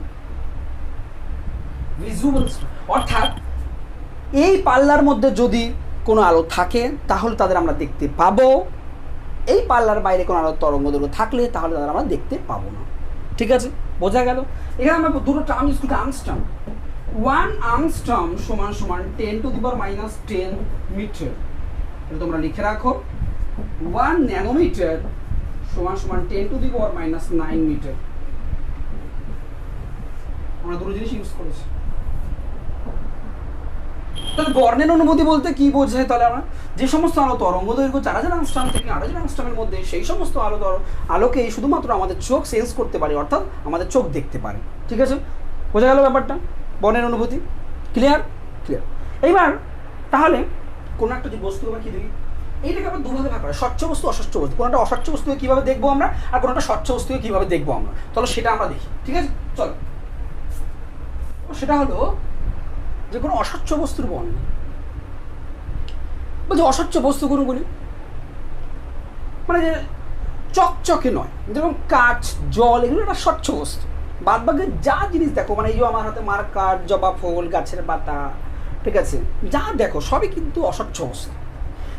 S1: visible. অর্থাৎ এই পাল্লার মধ্যে যদি কোনো আলো থাকে তাহলে তাদের আমরা দেখতে পাবো, এই পাল্লার বাইরে কোনো আলোর তরঙ্গদৈর্ঘ্য থাকলে তাহলে তাদের আমরা দেখতে পাবো না। ঠিক আছে, বোঝা গেল? এখানে আমরা দুটো টার্ম ইউজ করি, আর্মস্ট্রং। 1 আর্মস্ট্রং সমান সমান 10⁻⁻10 মিটার। এটা তোমরা লিখে রাখো। 1 ন্যানোমিটার সমান সমান 10⁻⁹ মিটার। আমরা দুটো জিনিস ইউজ করেছি। তাহলে বর্ণের অনুভূতি বলতে কি বোঝায়? তাহলে আমরা যে সমস্ত আলো তরঙ্গ দৈর্ঘ্য 4000 অ্যাংস্ট্রম থেকে 8000 অ্যাংস্ট্রমের মধ্যে, সেই সমস্ত আলোকে শুধুমাত্র আমাদের চোখ সেন্স করতে পারে, অর্থাৎ আমাদের চোখ দেখতে পারে। ঠিক আছে, বোঝা গেল ব্যাপারটা? বর্ণের অনুভূতি ক্লিয়ার? ক্লিয়ার। এইবার তাহলে কোনো একটা যে বস্তু আমরা কি দেখি, এইটাকে আমরা দুভাবে ভাগ করা, স্বচ্ছ বস্তু, অস্বচ্ছ বস্তু। কোনোটা অস্বচ্ছ বস্তুকে কীভাবে দেখবো আমরা, আর কোনোটা স্বচ্ছ বস্তুকে কীভাবে দেখবো আমরা, তাহলে সেটা আমরা দেখি। ঠিক আছে, চলো। সেটা হলো যে কোনো অস্বচ্ছ বস্তুর বর্ণ। বলছি অস্বচ্ছ বস্তু কোনগুলি? মানে যে চকচকে নয়, যেরকম কাঁচ, জল, এগুলো একটা স্বচ্ছ বস্তু। বাদ বাকি যা জিনিস দেখো, মানে এই যে আমার হাতে মার্কার, জবা ফুল, গাছের পাতা, ঠিক আছে, যা দেখো সবই কিন্তু অস্বচ্ছ বস্তু।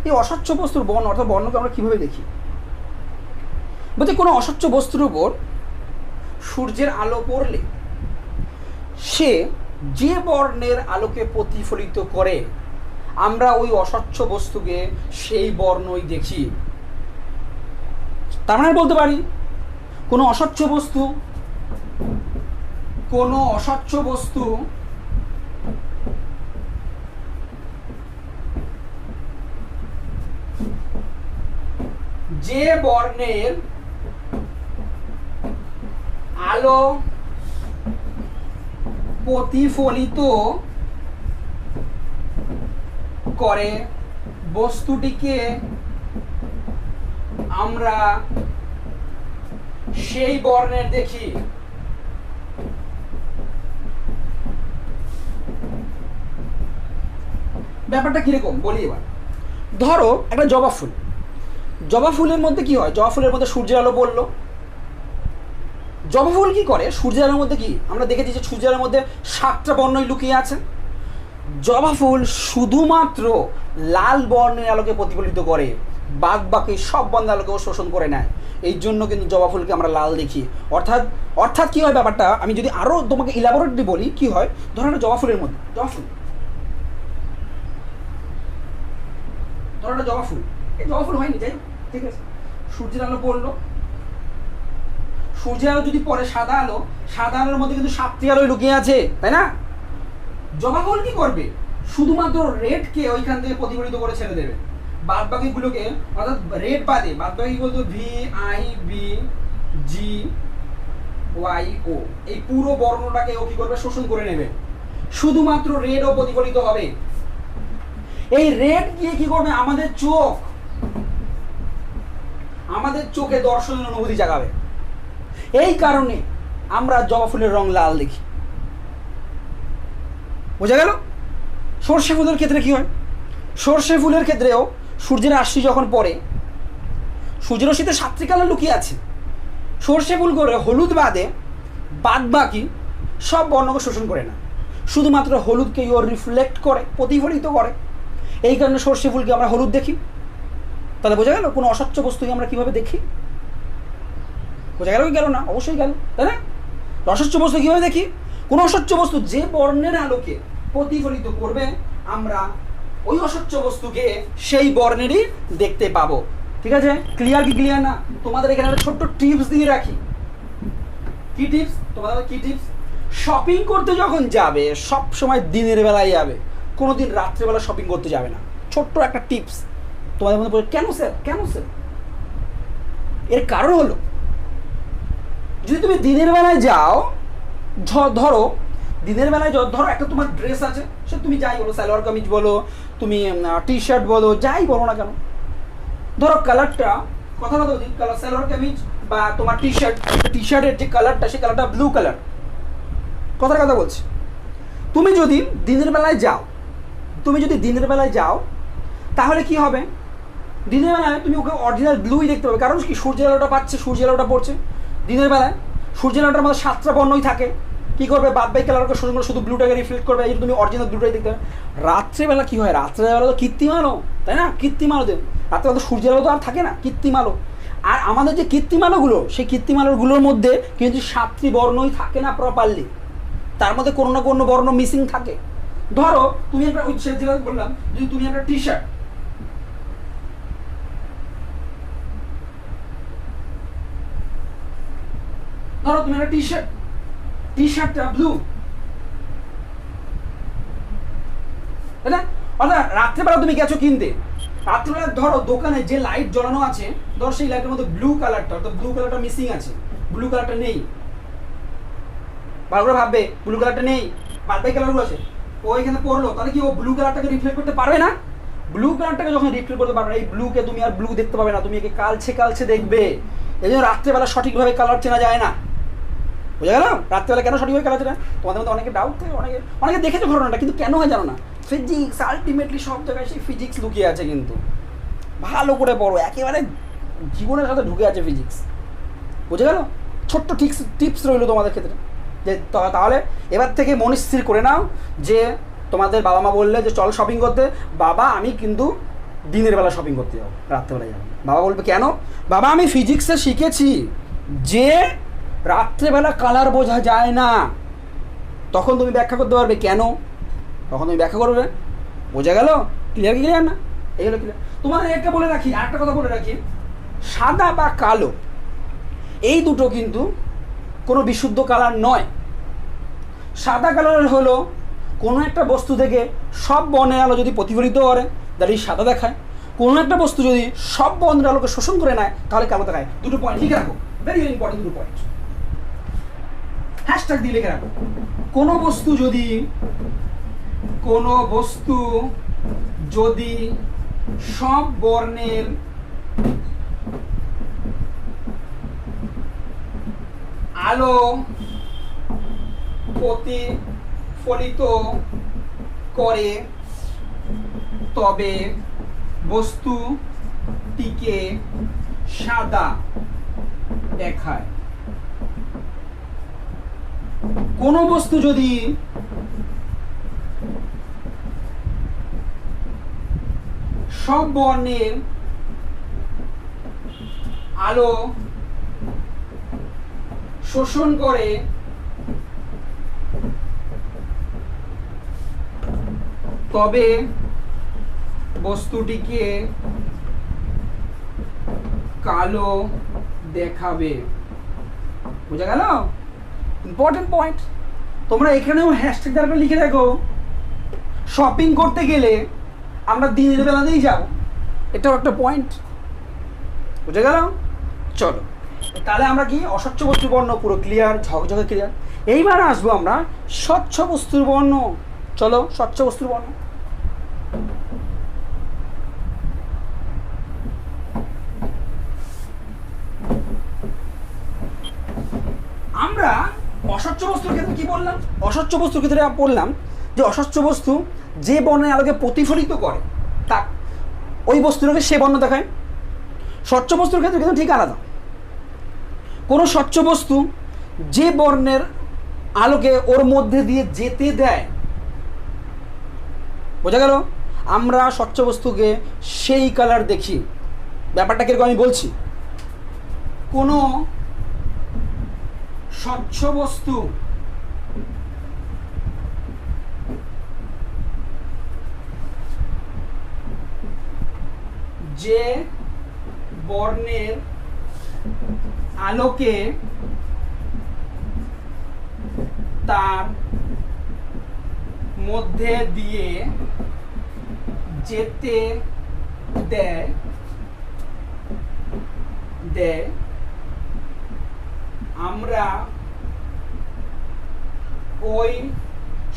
S1: এই অস্বচ্ছ বস্তুর বর্ণ, অর্থাৎ বর্ণকে আমরা কীভাবে দেখি? বলতে কোনো অস্বচ্ছ বস্তুর উপর সূর্যের আলো পড়লে সে যে বর্ণের আলোকে প্রতিফলিত করে, আমরা ওই অস্বচ্ছ বস্তুকে সেই বর্ণই দেখি। তার মানে বলতে পারি কোনো অস্বচ্ছ বস্তু, কোনো অস্বচ্ছ বস্তু যে বর্ণের আলো প্রতিফলিত করে, বস্তুটিকে আমরা সেই বর্ণের দেখি। ব্যাপারটা কিরকম বলি এবার। ধরো একটা জবা ফুল, জবা ফুলের মধ্যে কি হয়? জবা ফুলের মধ্যে সূর্যের আলো পড়লো। জবা ফুল কি করে? সূর্যের আলোর মধ্যে কি আমরা দেখেছি যে সূর্যের আলোর মধ্যে 7টা বর্ণই লুকিয়ে আছে। জবা ফুল শুধুমাত্র লাল বর্ণের আলোকে প্রতিফলিত করে, বাদ বাকি সব বর্ণের আলোকেও শোষণ করে নেয়। এই জন্য কিন্তু জবা ফুলকে আমরা লাল দেখি। অর্থাৎ কি হয় ব্যাপারটা, আমি যদি আরও তোমাকে ইলাবোরেটলি বলি, কি হয়? ধরো একটা জবা ফুলের মধ্যে, জবা ফুল, ধরো একটা জবা ফুল, এই জবা ফুল হয়নি, যাই ঠিক আছে, সূর্যের আলো পড়লো। সূর্যের আলো যদি পড়ে সাদা আলো, সাদা আলোর মধ্যে কিন্তু 7টি আলোই লুকিয়ে আছে, তাই না? জবা ফুল কি করবে? শুধুমাত্র রেডকে ওইখান থেকে প্রতিফলিত করে ছেড়ে দেবে, বাদ বাকিগুলোকে, অর্থাৎ রেড বাদে বাদ বাকি বলতো VIBGYO, এই পুরো বর্ণটাকে ও কি করবে? শোষণ করে নেবে। শুধুমাত্র রেড ও প্রতিফলিত হবে। এই রেড গিয়ে কি করবে? আমাদের চোখে দর্শনের অনুভূতি জাগাবে। এই কারণে আমরা জবা ফুলের রং লাল দেখি। বোঝা গেল? সর্ষে ফুলের ক্ষেত্রে কি হয়? সর্ষে ফুলের ক্ষেত্রেও সূর্যের রশ্মি যখন পড়ে, সূর্যের রশ্মিতে 7টি কালার লুকিয়ে আছে। সর্ষে ফুল করে হলুদ বাদে বাদ বাকি সব বর্ণকে শোষণ করে না, শুধুমাত্র হলুদকে ওর রিফ্লেক্ট করে, প্রতিফলিত করে। এই কারণে সর্ষে ফুলকে আমরা হলুদ দেখি। তাহলে বোঝা গেল কোনো অস্বচ্ছ বস্তুকে আমরা কীভাবে দেখি? বোঝা গেল কি গেল না? অবশ্যই গেল, তাই না? অস্বচ্ছ বস্তু কীভাবে দেখি? কোনো অস্বচ্ছ বস্তু যে বর্ণের আলোকে প্রতিফলিত করবে, আমরা ওই অস্বচ্ছ বস্তুকে সেই বর্ণেরই দেখতে পাবো। ঠিক আছে, ক্লিয়ার কি ক্লিয়ার না? তোমাদের এখানে একটা ছোট্ট টিপস দিয়ে রাখি। কি টিপস? তোমাদের কি টিপস? শপিং করতে যখন যাবে সব সময় দিনের বেলায় যাবে, কোনোদিন রাত্রেবেলা শপিং করতে যাবে না। ছোট্ট একটা টিপস তোমাদের মধ্যে বলে। কেন স্যার? কেন স্যার? এর কারণ হলো, যদি তুমি দিনের বেলায় যাও, ধরো দিনের বেলায় ধরো একটা তোমার ড্রেস আছে, সে তুমি যাই বলো, সালোয়ার কামিজ বলো, তুমি টি শার্ট বলো, যাই বলো না কেন, ধরো কালারটা কথা বলছি, কালার সালোয়ার কামিজ বা তোমার টি শার্টের যে কালারটা, সেই কালারটা ব্লু কালার, কথার কথা বলছি। তুমি যদি দিনের বেলায় যাও তাহলে কি হবে, দিনের বেলায় তুমি ওকে অরিজিনাল ব্লুই দেখতে পাবে। কারণ কি, সূর্যের আলোটা পাচ্ছে, সূর্যের আলোটা পড়ছে দিনের বেলায়, সূর্যের আলোটার মধ্যে 7টা বর্ণই থাকে। কী করবে, বাদ বাই কালারকে শোষণ করে শুধু ব্লুটাকে রিফ্লেক্ট করবে, এই জন্য তুমি অরিজিনাল ব্লুটাই দেখতে পাবে। রাত্রেবেলা কী হয়, রাত্রেবেলা তো কৃত্রিম আলো, তাই না? কৃত্রিম আলোতে রাত্রেবেলা তো সূর্যের আলো তো আর থাকে না, কৃত্রিম আলো। আর আমাদের যে কৃত্রিম আলোগুলো, সেই কৃত্রিম আলোগুলোর মধ্যে কিন্তু 7টি বর্ণই থাকে না প্রপারলি, তার মধ্যে কোনো না কোনো বর্ণ মিসিং থাকে। ধরো তুমি একটা, ওই যেটা বললাম, যদি তুমি একটা টি শার্ট, ধরো তুমি একটা টি শার্টটা ব্লু, তাই না? অর্থাৎ রাত্রেবেলা তুমি গেছো কিনতে, রাত্রেবেলা ধরো দোকানে যে লাইট জ্বলানো আছে, ধরো সেই লাইটের মধ্যে ব্লু কালারটা, অর্থাৎ ব্লু কালারটা মিসিং আছে, ব্লু কালারটা নেই। ভালো করে ভাববে, ব্লু কালারটা নেই, বাদ বাকি কালারগুলো আছে। ও এখানে পড়লো, তাহলে কি ও ব্লু কালারটাকে রিফ্লেক্ট করতে পারবে না? ব্লু কালারটাকে যখন রিফ্লেক্ট করতে পারবে না, এই ব্লুকে তুমি আর ব্লু দেখতে পাবে না, তুমি একে কালছে দেখবে। এই জন্য রাত্রেবেলা সঠিকভাবে কালার চেনা যায় না, বুঝা গেল? রাত্রেবেলা কেন সঠিকভাবে কালার চেনা, তোমাদের মধ্যে অনেকে ডাউট থাকে, অনেকে দেখেছো ঘটনাটা, কিন্তু কেন হয় জানো না। ফিজিক্স, আলটিমেটলি সব জায়গায় সেই ফিজিক্স লুকিয়ে আছে, কিন্তু ভালো করে পড়ো, একেবারে জীবনের সাথে ঢুকে আছে ফিজিক্স, বুঝে গেল? ছোট্ট টিপস রইলো তোমাদের ক্ষেত্রে, যে তাহলে এবার থেকে মনস্থির করে নাও যে তোমাদের বাবা মা বললে যে চল শপিং করতে, বাবা আমি কিন্তু দিনের বেলা শপিং করতে যাবো, রাত্রেবেলা যাবো। বাবা বলবে কেন? বাবা আমি ফিজিক্সে শিখেছি যে রাত্রেবেলা কালার বোঝা যায় না। তখন তুমি ব্যাখ্যা করতে পারবে কেন, তখন তুমি ব্যাখ্যা করবে, বোঝা গেল? ক্লিয়ার না? এই হলো ক্লিয়ার। তোমাদের একটা বলে রাখি, আরেকটা কথা বলে রাখি, সাদা বা কালো এই দুটো কিন্তু কোনো বিশুদ্ধ কালার নয়। সাদা কালার হলো কোনো একটা বস্তু থেকে সব বর্ণের আলো যদি প্রতিফলিত করে, তাহলে সাদা দেখায়। কোনো একটা বস্তু যদি সব বর্ণের আলোকে শোষণ করে নেয়, তাহলে কালো দেখায়। দুটো পয়েন্ট লিখে রাখো, ভেরি ভেরি ইম্পর্টেন্ট দুটো পয়েন্ট, হ্যাশট্যাগ দিয়ে লিখে রাখো। কোনো বস্তু যদি সব বর্ণের আলো প্রতিফলিত করে, তবে বস্তুটিকে সাদা দেখায়। কোনো বস্তু যদি সব বর্ণের আলো শোষণ করে, তবে বস্তুটিকে কালো দেখাবে। বুঝা গেল? Important point. তোমরা এখানেও হ্যাশট্যাগ দ্বারা লিখে রাখো, শপিং করতে গেলে আমরা দিনের বেলাতেই যাব, এটাও একটা পয়েন্ট। বুঝে গেল? চলো, তাহলে আমরা কি অস্বচ্ছ বস্তুর বর্ণ পুরো ক্লিয়ার, ঝকঝকে ক্লিয়ার। এইবার আসবো আমরা স্বচ্ছ বস্তুর বর্ণ। চলো, স্বচ্ছ বস্তুর বর্ণ। আমরা অস্বচ্ছ বস্তুর ক্ষেত্রে কি বললাম? অস্বচ্ছ বস্তুর ক্ষেত্রে বললাম যে অস্বচ্ছ বস্তু যে বর্ণের আলোকে প্রতিফলিত করে, তা ওই বস্তুটাকে সে বর্ণ দেখায়। স্বচ্ছ বস্তুর ক্ষেত্রে কিন্তু ঠিক আলাদা। কোনো স্বচ্ছ বস্তু যে বর্ণের আলোকে ওর মধ্যে দিয়ে যেতে দেয়, বোঝা গেল? আমরা স্বচ্ছ বস্তুকে সেই কালার দেখি। ব্যাপারটা কিরকম আমি বলছি। কোনো স্বচ্ছ বস্তু যে বর্ণের আলোকে তার মধ্যে দিয়ে যেতে দেয় আমরা ওই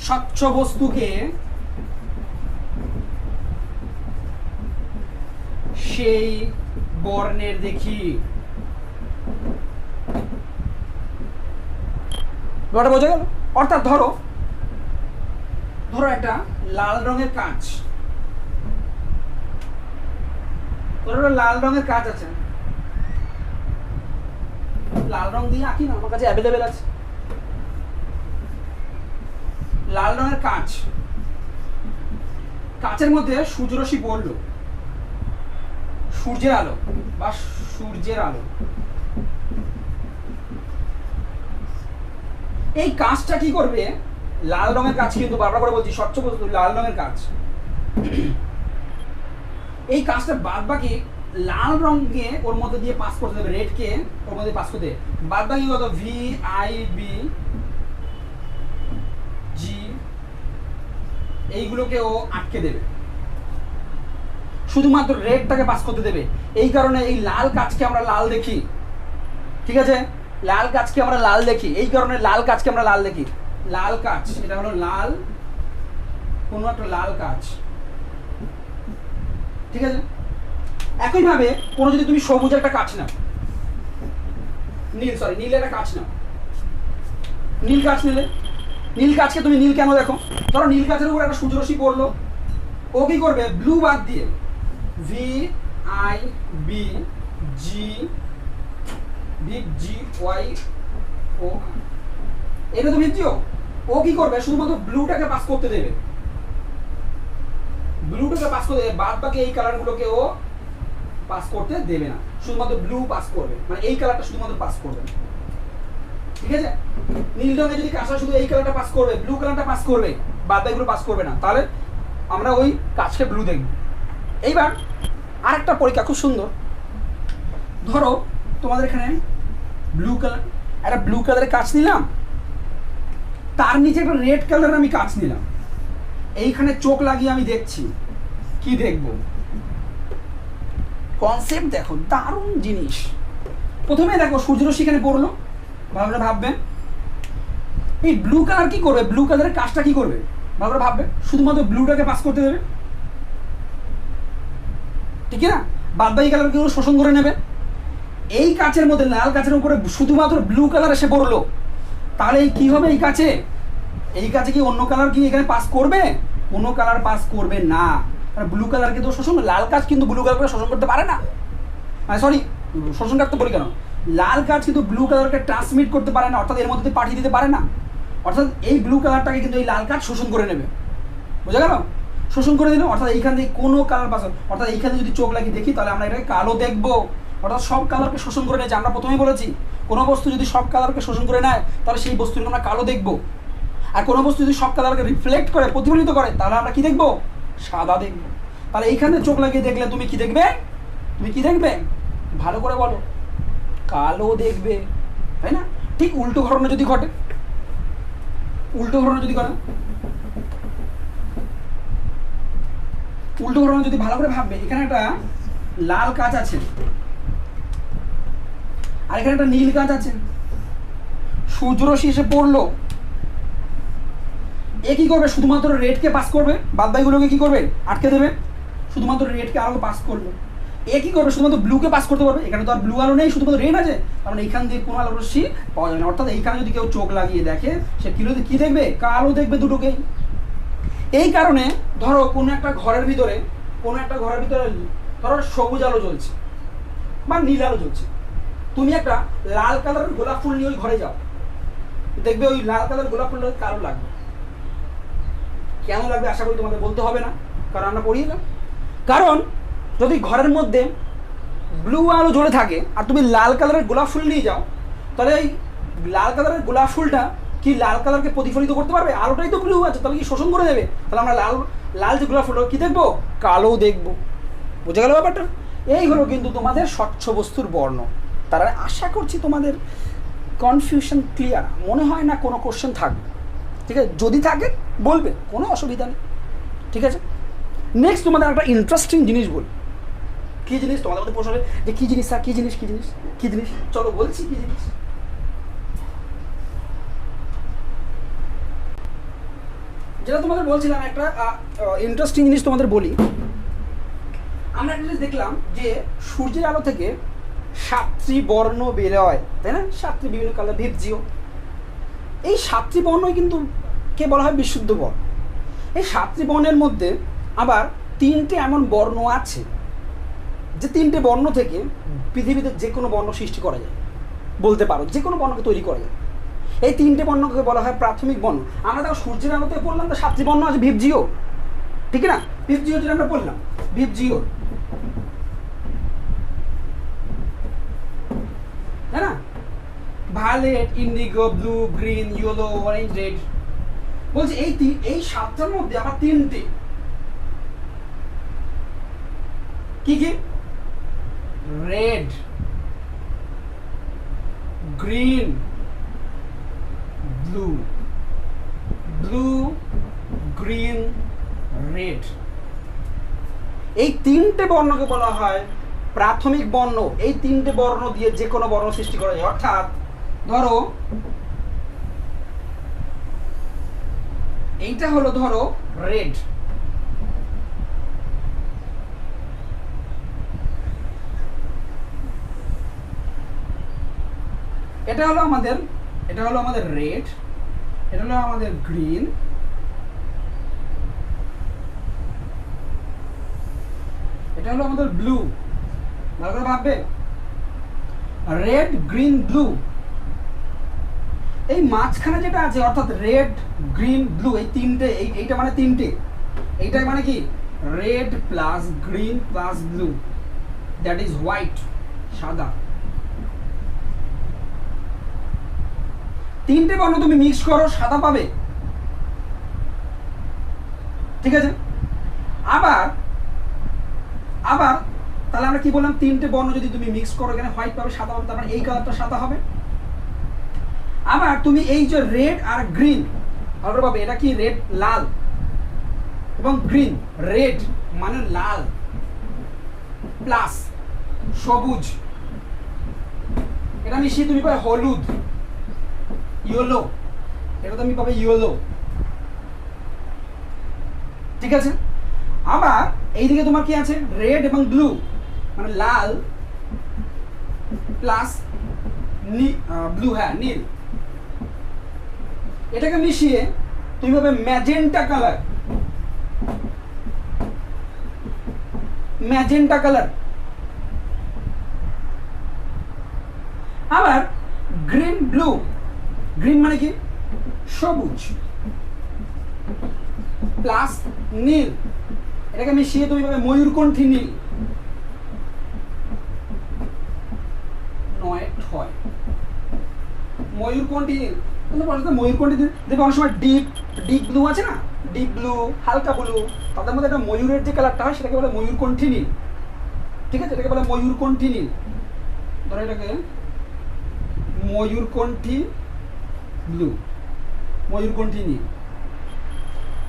S1: স্বচ্ছ বস্তুকে সেই বর্ণের দেখি। ব্যাপারটা বোঝা গেল? অর্থাৎ ধরো একটা লাল রঙের কাঁচ, লাল রঙের কাঁচ আছে, লাল রং দিয়ে আঁকি না, আমার কাছে অ্যাভেলেবেল আছে। লাল রঙের কাঁচ, কাঁচের মধ্যে সূর্যরশ্মি পড়লো, সূর্যের আলো বা সূর্যের আলো। এই কাঁচটা কি করবে? লাল রঙের কাঁচ, কিন্তু বারবার করে বলছি স্বচ্ছ বস্তু, লাল রঙের কাঁচ। এই কাঁচটা বাদ বাকি লাল রঙকে ওর মধ্যে দিয়ে পাস করতে দেবে, রেডকে ওর মধ্যে পাস করতে, বাদ বাকি কত ভি আই বি জি এইগুলোকে ও আটকে দেবে, শুধুমাত্র রেডটাকে পাস করতে দেবে। এই কারণে এই লাল কাঁচকে আমরা লাল দেখি, ঠিক আছে? লাল কাঁচকে আমরা লাল দেখি, এই কারণে লাল কাঁচকে আমরা লাল দেখি। লাল কাঁচ, এটা হলো লাল, কোনো একটা লাল কাঁচ, ঠিক আছে? একইভাবে কোনো যদি তুমি সবুজ একটা কাঁচ নাও, নীল একটা কাঁচ নাও, নীল কাঁচ নিলে, নীল কাঁচকে তুমি নীল কেন দেখো? ধরো নীল কাঁচের উপর একটা সূর্যরশ্মি পড়লো, ও কি করবে? ব্লু বাদ দিয়ে V I B G G Y O, এটা তো ভিজিও, ও কি করবে? শুধুমাত্র ব্লুটাকে পাস করতে দেবে, ব্লুটাকে পাস করতে দেবে, বাদ বাকি এই কালারগুলোকে ও পাস করতে দেবে না, শুধুমাত্র ব্লু পাস করবে, মানে এই কালারটা শুধুমাত্র পাস করবে, ঠিক আছে? নীল রঙে যদি কাঁচা শুধু এই কালারটা পাস করবে, ব্লু কালারটা পাস করবে, বাদ বাকিগুলো পাস করবে না, তাহলে আমরা ওই কাঁচকে ব্লু দেখব। এইবার আরেকটা পরীক্ষা খুব সুন্দর, ধরো তোমাদের এখানে ব্লু কালার, একটা ব্লু কালারের কাঁচ নিলাম, তার নিচে একটা রেড কালারের আমি কাঁচ নিলাম, এইখানে চোখ লাগিয়ে আমি দেখছি, কি দেখব? কনসেপ্ট দেখো, দারুণ জিনিস। প্রথমে দেখো সূর্যরশ্মি এখানে পড়লো, ভালো করে ভাববেন এই ব্লু কালার কি করবে? ব্লু কালারের কাজটা কি করবে? ভালো করে ভাববে, শুধুমাত্র ব্লুটাকে পাস করতে দেবে, ঠিক না? বাদ বাকি কালারগুলো শোষণ করে নেবে। এই কাচের মধ্যে, লাল কাচের উপরে শুধুমাত্র ব্লু কালার এসে পড়লো, তাহলে কি হবে? এই কাচে কি অন্য কালার কি এখানে পাস করবে? কোনো কালার পাস করবে না, কারণ ব্লু কালারকে তো শোষণ, লাল কাচ কিন্তু ব্লু কালারকে শোষণ করতে পারে না, সরি শোষণ করতে বলি কেন, লাল কাচ কিন্তু ব্লু কালারকে ট্রান্সমিট করতে পারে না, অর্থাৎ এর মধ্যে পাঠিয়ে দিতে পারে না, অর্থাৎ এই ব্লু কালারটাকে কিন্তু এই লাল কাচ শোষণ করে নেবে, বুঝা গেল? শোষণ করে দিল, অর্থাৎ এইখান থেকে কোনো কালার পাস, অর্থাৎ এইখানে যদি চোখ লাগিয়ে দেখি তাহলে আমরা এটাকে কালো দেখবো, অর্থাৎ সব কালারকে শোষণ করে নেয়। আমরা প্রথমেই বলেছি কোনো বস্তু যদি সব কালারকে শোষণ করে নেয় তাহলে সেই বস্তুকে আমরা কালো দেখবো, আর কোনো বস্তু যদি সব কালারকে রিফ্লেক্ট করে, প্রতিফলিত করে, তাহলে আমরা কি দেখবো? সাদা দেখবো। তাহলে এইখানে চোখ লাগিয়ে দেখলে তুমি কি দেখবে? তুমি কি দেখবে? ভালো করে বলো, কালো দেখবে, তাই না? ঠিক উল্টো ঘটনা যদি ঘটে, উল্টো ঘটনা যদি ঘটে, উল্টো ঘটনা যদি ভালো করে ভাববে, এখানে একটা লাল কাঁচ আছে আর এখানে একটা নীল কাঁচ আছে, সূর্যরশ্মি এসে পড়লো, এ কি করবে? শুধুমাত্র রেডকে পাস করবে, বাদ বাকিগুলোকে কি করবে? আটকে দেবে, শুধুমাত্র রেডকে আলো পাস করবে। এ কি করবে? শুধুমাত্র ব্লুকে পাস করতে পারবে, এখানে তো আর ব্লু আলো নেই, শুধুমাত্র রেড আছে, কারণ এইখান দিয়ে কোনো আলো রশ্মি পাওয়া যাবে না, অর্থাৎ এইখানে যদি কেউ চোখ লাগিয়ে দেখে সে কি দেখবে? কালো দেখবে দুটোকেই। এই কারণে ধরো কোনো একটা ঘরের ভিতরে ধরো সবুজ আলো জ্বলছে বা নীল আলো জ্বলছে, তুমি একটা লাল কালারের গোলাপ ফুল নিয়ে ওই ঘরে যাও, দেখবে ওই লাল কালার গোলাপ ফুলটা কালো লাগবে। কেন লাগবে আশা করি তোমাদের বলতে হবে না, কারণ আমরা পড়িয়েলাম। কারণ যদি ঘরের মধ্যে ব্লু আলো জ্বলে থাকে আর তুমি লাল কালারের গোলাপ ফুল নিয়ে যাও, তাহলে এই লাল কালারের গোলাপ ফুলটা কি লাল কালারকে প্রতিফলিত করতে পারবে? আলোটাই তো ব্লু আছে, তাহলে কি শোষণ করে দেবে? তাহলে আমরা লাল যে গোলাপ ফুলটা কি দেখবো? কালো দেখবো। বুঝে গেল ব্যাপারটা? এই হলো কিন্তু তোমাদের স্বচ্ছ বস্তুর বর্ণ। তারা আশা করছি তোমাদের কনফিউশন ক্লিয়ার, মনে হয় না কোনো কোশ্চেন থাকবে, ঠিক আছে? যদি থাকে বলবে, কোনো অসুবিধা নেই, ঠিক আছে? নেক্সট তোমাদের একটা ইন্টারেস্টিং জিনিস বলি। কী জিনিস? তোমাদের মধ্যে প্রশ্ন হবে যে কী জিনিস স্যার, কী জিনিস, কী জিনিস, কী জিনিস? চলো বলছি কী জিনিস। যেটা তোমাদের বলছিলাম, একটা ইন্টারেস্টিং জিনিস তোমাদের বলি। আমরা একটা জিনিস দেখলাম যে সূর্যের আলো থেকে 7টি বর্ণ বের হয়, তাই না? 7টি বিভিন্ন কালার ভিপজিও। এই 7টি বর্ণই কিন্তু কে বলা হয় বিশুদ্ধ বর্ণ। এই 7টি বর্ণের মধ্যে আবার 3টে এমন বর্ণ আছে যে 3টে বর্ণ থেকে পৃথিবীতে যে কোনো বর্ণ সৃষ্টি করা যায়, বলতে পারো যে কোনো বর্ণকে তৈরি করা যায়। এই 3টে বর্ণকে বলা হয় প্রাথমিক বর্ণ। আমরা দেখো সূর্যের আলোতে বললাম তো 7টি বর্ণ আছে ভিপজিও, ঠিক না? ভিপজিও যেটা আমরা বললাম, ভিপজিও, তাই না? Violet, indigo, blue, green, yellow, orange, red. বলছি এই 7টার মধ্যে আবার 3টে কি কি? Red, green, blue, blue, green, red. এই 3টে বর্ণকে বলা হয় প্রাথমিক বর্ণ। এই 3টে বর্ণ দিয়ে যে কোনো বর্ণ সৃষ্টি করা যায়। অর্থাৎ ধরো এইটা হলো ধরো রেড, এটা হলো আমাদের রেড, এটা হলো আমাদের গ্রিন, এটা হলো আমাদের ব্লু। ভালো করে ভাববে, রেড, গ্রিন, ব্লু। এই মাঝখানে যেটা আছে অর্থাৎ রেড, গ্রিন, ব্লু, এই 3টে, এইটা মানে 3টে, এইটা মানে কি red plus green plus blue, that is white, সাদা। 3টে বর্ণ তুমি মিক্স করো, সাদা পাবে, ঠিক আছে? আবার তাহলে আমরা কি বললাম, 3টে বর্ণ যদি তুমি মিক্স করো এখানে হোয়াইট পাবে, সাদা পাবে, তার মানে এই কালারটা সাদা হবে। আবার তুমি এই যে রেড আর গ্রিন ভালো পাবে, এটা কি রেড লাল, এবং গ্রিন রেড মানে লাল প্লাস সবুজ, এটা মিশিয়ে তুমি পাবে হলুদ, ইয়েলো, এটা তুমি পাবে ইয়েলো, ঠিক আছে? আবার এইদিকে তোমার কি আছে, রেড এবং ব্লু মানে লাল প্লাস ব্লু, হ্যাঁ নীল, এটাকে মিশিয়ে তুমি পাবে ম্যাজেন্টা কালার, ম্যাজেন্টা কালার। আবার গ্রিন ব্লু, গ্রিন মানে কি সবুজ প্লাস নীল, এটাকে মিশিয়ে তুমি পাবে ময়ূরকণ্ঠী নীল। 9 ময়ূরকণ্ঠী নীল। ময়ূরকণ্ঠী দেখবে অনেক সময় ডিপ ব্লু আছে না, ডিপ ব্লু, হালকা ব্লু, তাদের মধ্যে একটা ময়ূরের যে কালারটা হয় সেটাকে বলে ময়ূরকণ্ঠী নীল, ঠিক আছে? এটাকে বলে ময়ূরকণ্ঠী নীল। ধরো এটাকে ময়ূরকণ্ঠী ব্লু, ময়ূরকণ্ঠী নীল।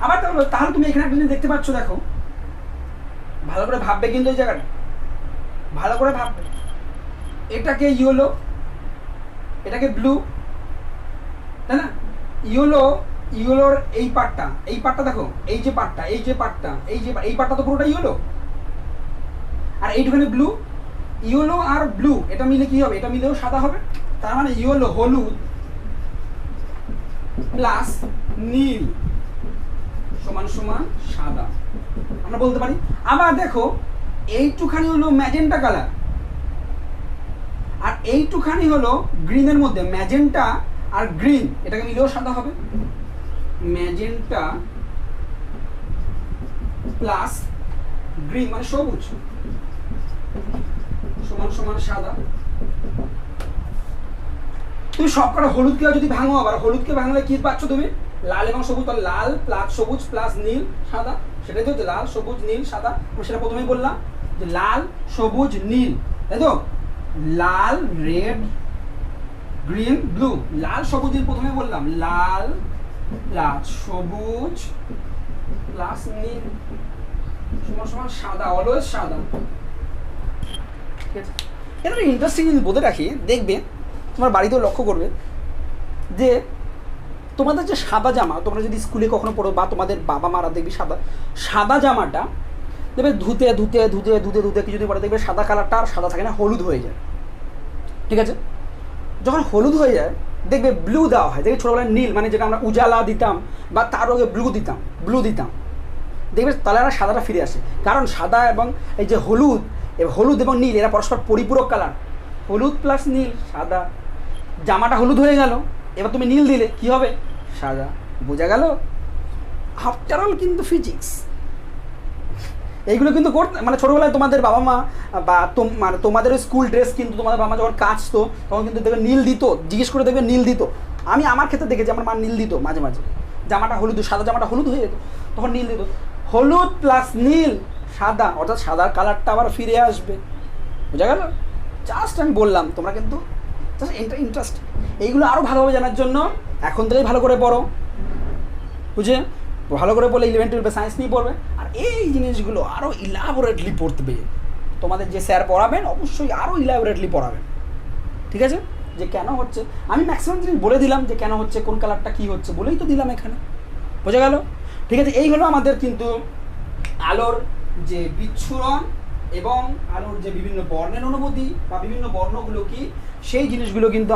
S1: আবার তাহলে তুমি এখানে একটা জিনিস দেখতে পাচ্ছ, দেখো ভালো করে ভাববে কিন্তু এই জায়গাটা ভালো করে ভাববে। এটাকে ইয়েলো, এটাকে ব্লু, তাই না? ইয়েলোর এই পার্টটা দেখো, এই যে পার্টটা তো পুরোটা ইয়েলো, আর এইটুখানি ব্লু। ইয়েলো আর ব্লু এটা মিলে কি হবে, এটা মিলেও সাদা হবে, তার মানে ইয়েলো হলুদ প্লাস নীল সমান সমান সাদা, আমরা বলতে পারি। আবার দেখো এইটুখানি হলো ম্যাজেন্টা কালার, আর এইটুখানি হলো গ্রিনের মধ্যে, ম্যাজেন্টা আর গ্রিন এটাকে মিলেও সাদা হবে, ম্যাজেন্টা প্লাস গ্রিন মানে সবুজ সমান সমান সাদা। তুমি সবকটা হলুদকে যদি ভাঙো, আবার হলুদকে ভাঙলে কি পাচ্ছ তুমি, লাল এবং সবুজ, তাহলে লাল প্লাস সবুজ প্লাস নীল সাদা, সেটাই তো লাল সবুজ নীল সাদা। আমি সেটা প্রথমেই বললাম যে লাল সবুজ নীল, তাই তো? লাল রেড গ্রিন ব্লু, লাল সবুজ নীল প্রথমে বললাম, লাল প্লাস সবুজ প্লাস নীল সমান সমান সাদা, অলওয়েজ সাদা। ঠিক আছে? এটা ইন্টারেস্টিং জিনিস বলে রাখি, দেখবে তোমার বাড়িতেও লক্ষ্য করবে যে তোমাদের যে সাদা জামা, তোমরা যদি স্কুলে কখনো পড়ো বা তোমাদের বাবা মারা দেখবি সাদা জামাটা দেখবে ধুতে ধুতে ধুতে ধুতে ধুতে কিছুদিন পরে দেখবে সাদা কালারটা আর সাদা থাকে না, হলুদ হয়ে যায়। ঠিক আছে, যখন হলুদ হয়ে যায় দেখবে ব্লু দেওয়া হয়। দেখবে ছোটোবেলায় নীল মানে যেটা আমরা উজালা দিতাম বা তার আগে ব্লু দিতাম, দেখবে তাহলে আর সাদাটা ফিরে আসে। কারণ সাদা এবং এই যে হলুদ এবং নীল এরা পরস্পর পরিপূরক কালার। হলুদ প্লাস নীল সাদা, জামাটা হলুদ হয়ে গেল, এবার তুমি নীল দিলে কি হবে? সাদা। বোঝা গেল? আফটার অল কিন্তু ফিজিক্স এইগুলো কিন্তু করতে মানে ছোটোবেলায় তোমাদের বাবা মা বা মানে তোমাদের স্কুল ড্রেস কিন্তু তোমাদের বাবা মা যখন কাচতো তখন কিন্তু দেখবে নীল দিত, জিজ্ঞেস করে দেখবে নীল দিত। আমি আমার ক্ষেত্রে দেখেছি আমার মা নীল দিত মাঝে মাঝে, জামাটা হলুদ, সাদা জামাটা হলুদ হয়ে যেত তখন নীল দিত। হলুদ প্লাস নীল সাদা, অর্থাৎ সাদার কালারটা আবার ফিরে আসবে। বোঝা গেল? জাস্ট আমি বললাম, তোমরা কিন্তু জাস্ট ইন্টারেস্ট এইগুলো আরও ভালোভাবে জানার জন্য এখন থেকেই ভালো করে পড়ো, বুঝে ভালো করে বলে 11-12 সায়েন্স নিয়ে পড়বে। আর এই জিনিসগুলো আরও ইলাবোরেটলি পড়বে, তোমাদের যে স্যার পড়াবেন অবশ্যই আরও ইলাবোরেটলি পড়াবেন। ঠিক আছে, যে কেন হচ্ছে আমি ম্যাক্সিমাম জিনিস বলে দিলাম, যে কেন হচ্ছে, কোন কালারটা কী হচ্ছে বলেই তো দিলাম এখানে। বোঝা গেল? ঠিক আছে, এই হলো আমাদের কিন্তু আলোর যে বিচ্ছুরণ এবং আলোর যে বিভিন্ন বর্ণের অনুভূতি বা বিভিন্ন বর্ণগুলো কি, সেই জিনিসগুলো কিন্তু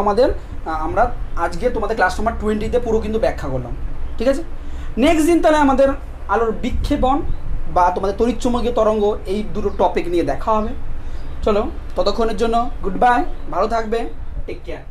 S1: আমরা আজকে তোমাদের ক্লাস নাম্বার 20-তে পুরো কিন্তু ব্যাখ্যা করলাম। ঠিক আছে, নেক্সট দিন তাহলে আমাদের আলোর বিক্ষেপণ বা তোমাদের তড়িৎচুম্বকীয় তরঙ্গ এই দুটো টপিক নিয়ে দেখা হবে। চলো, ততক্ষণের জন্য গুড বাই, ভালো থাকবে, টেক কেয়ার।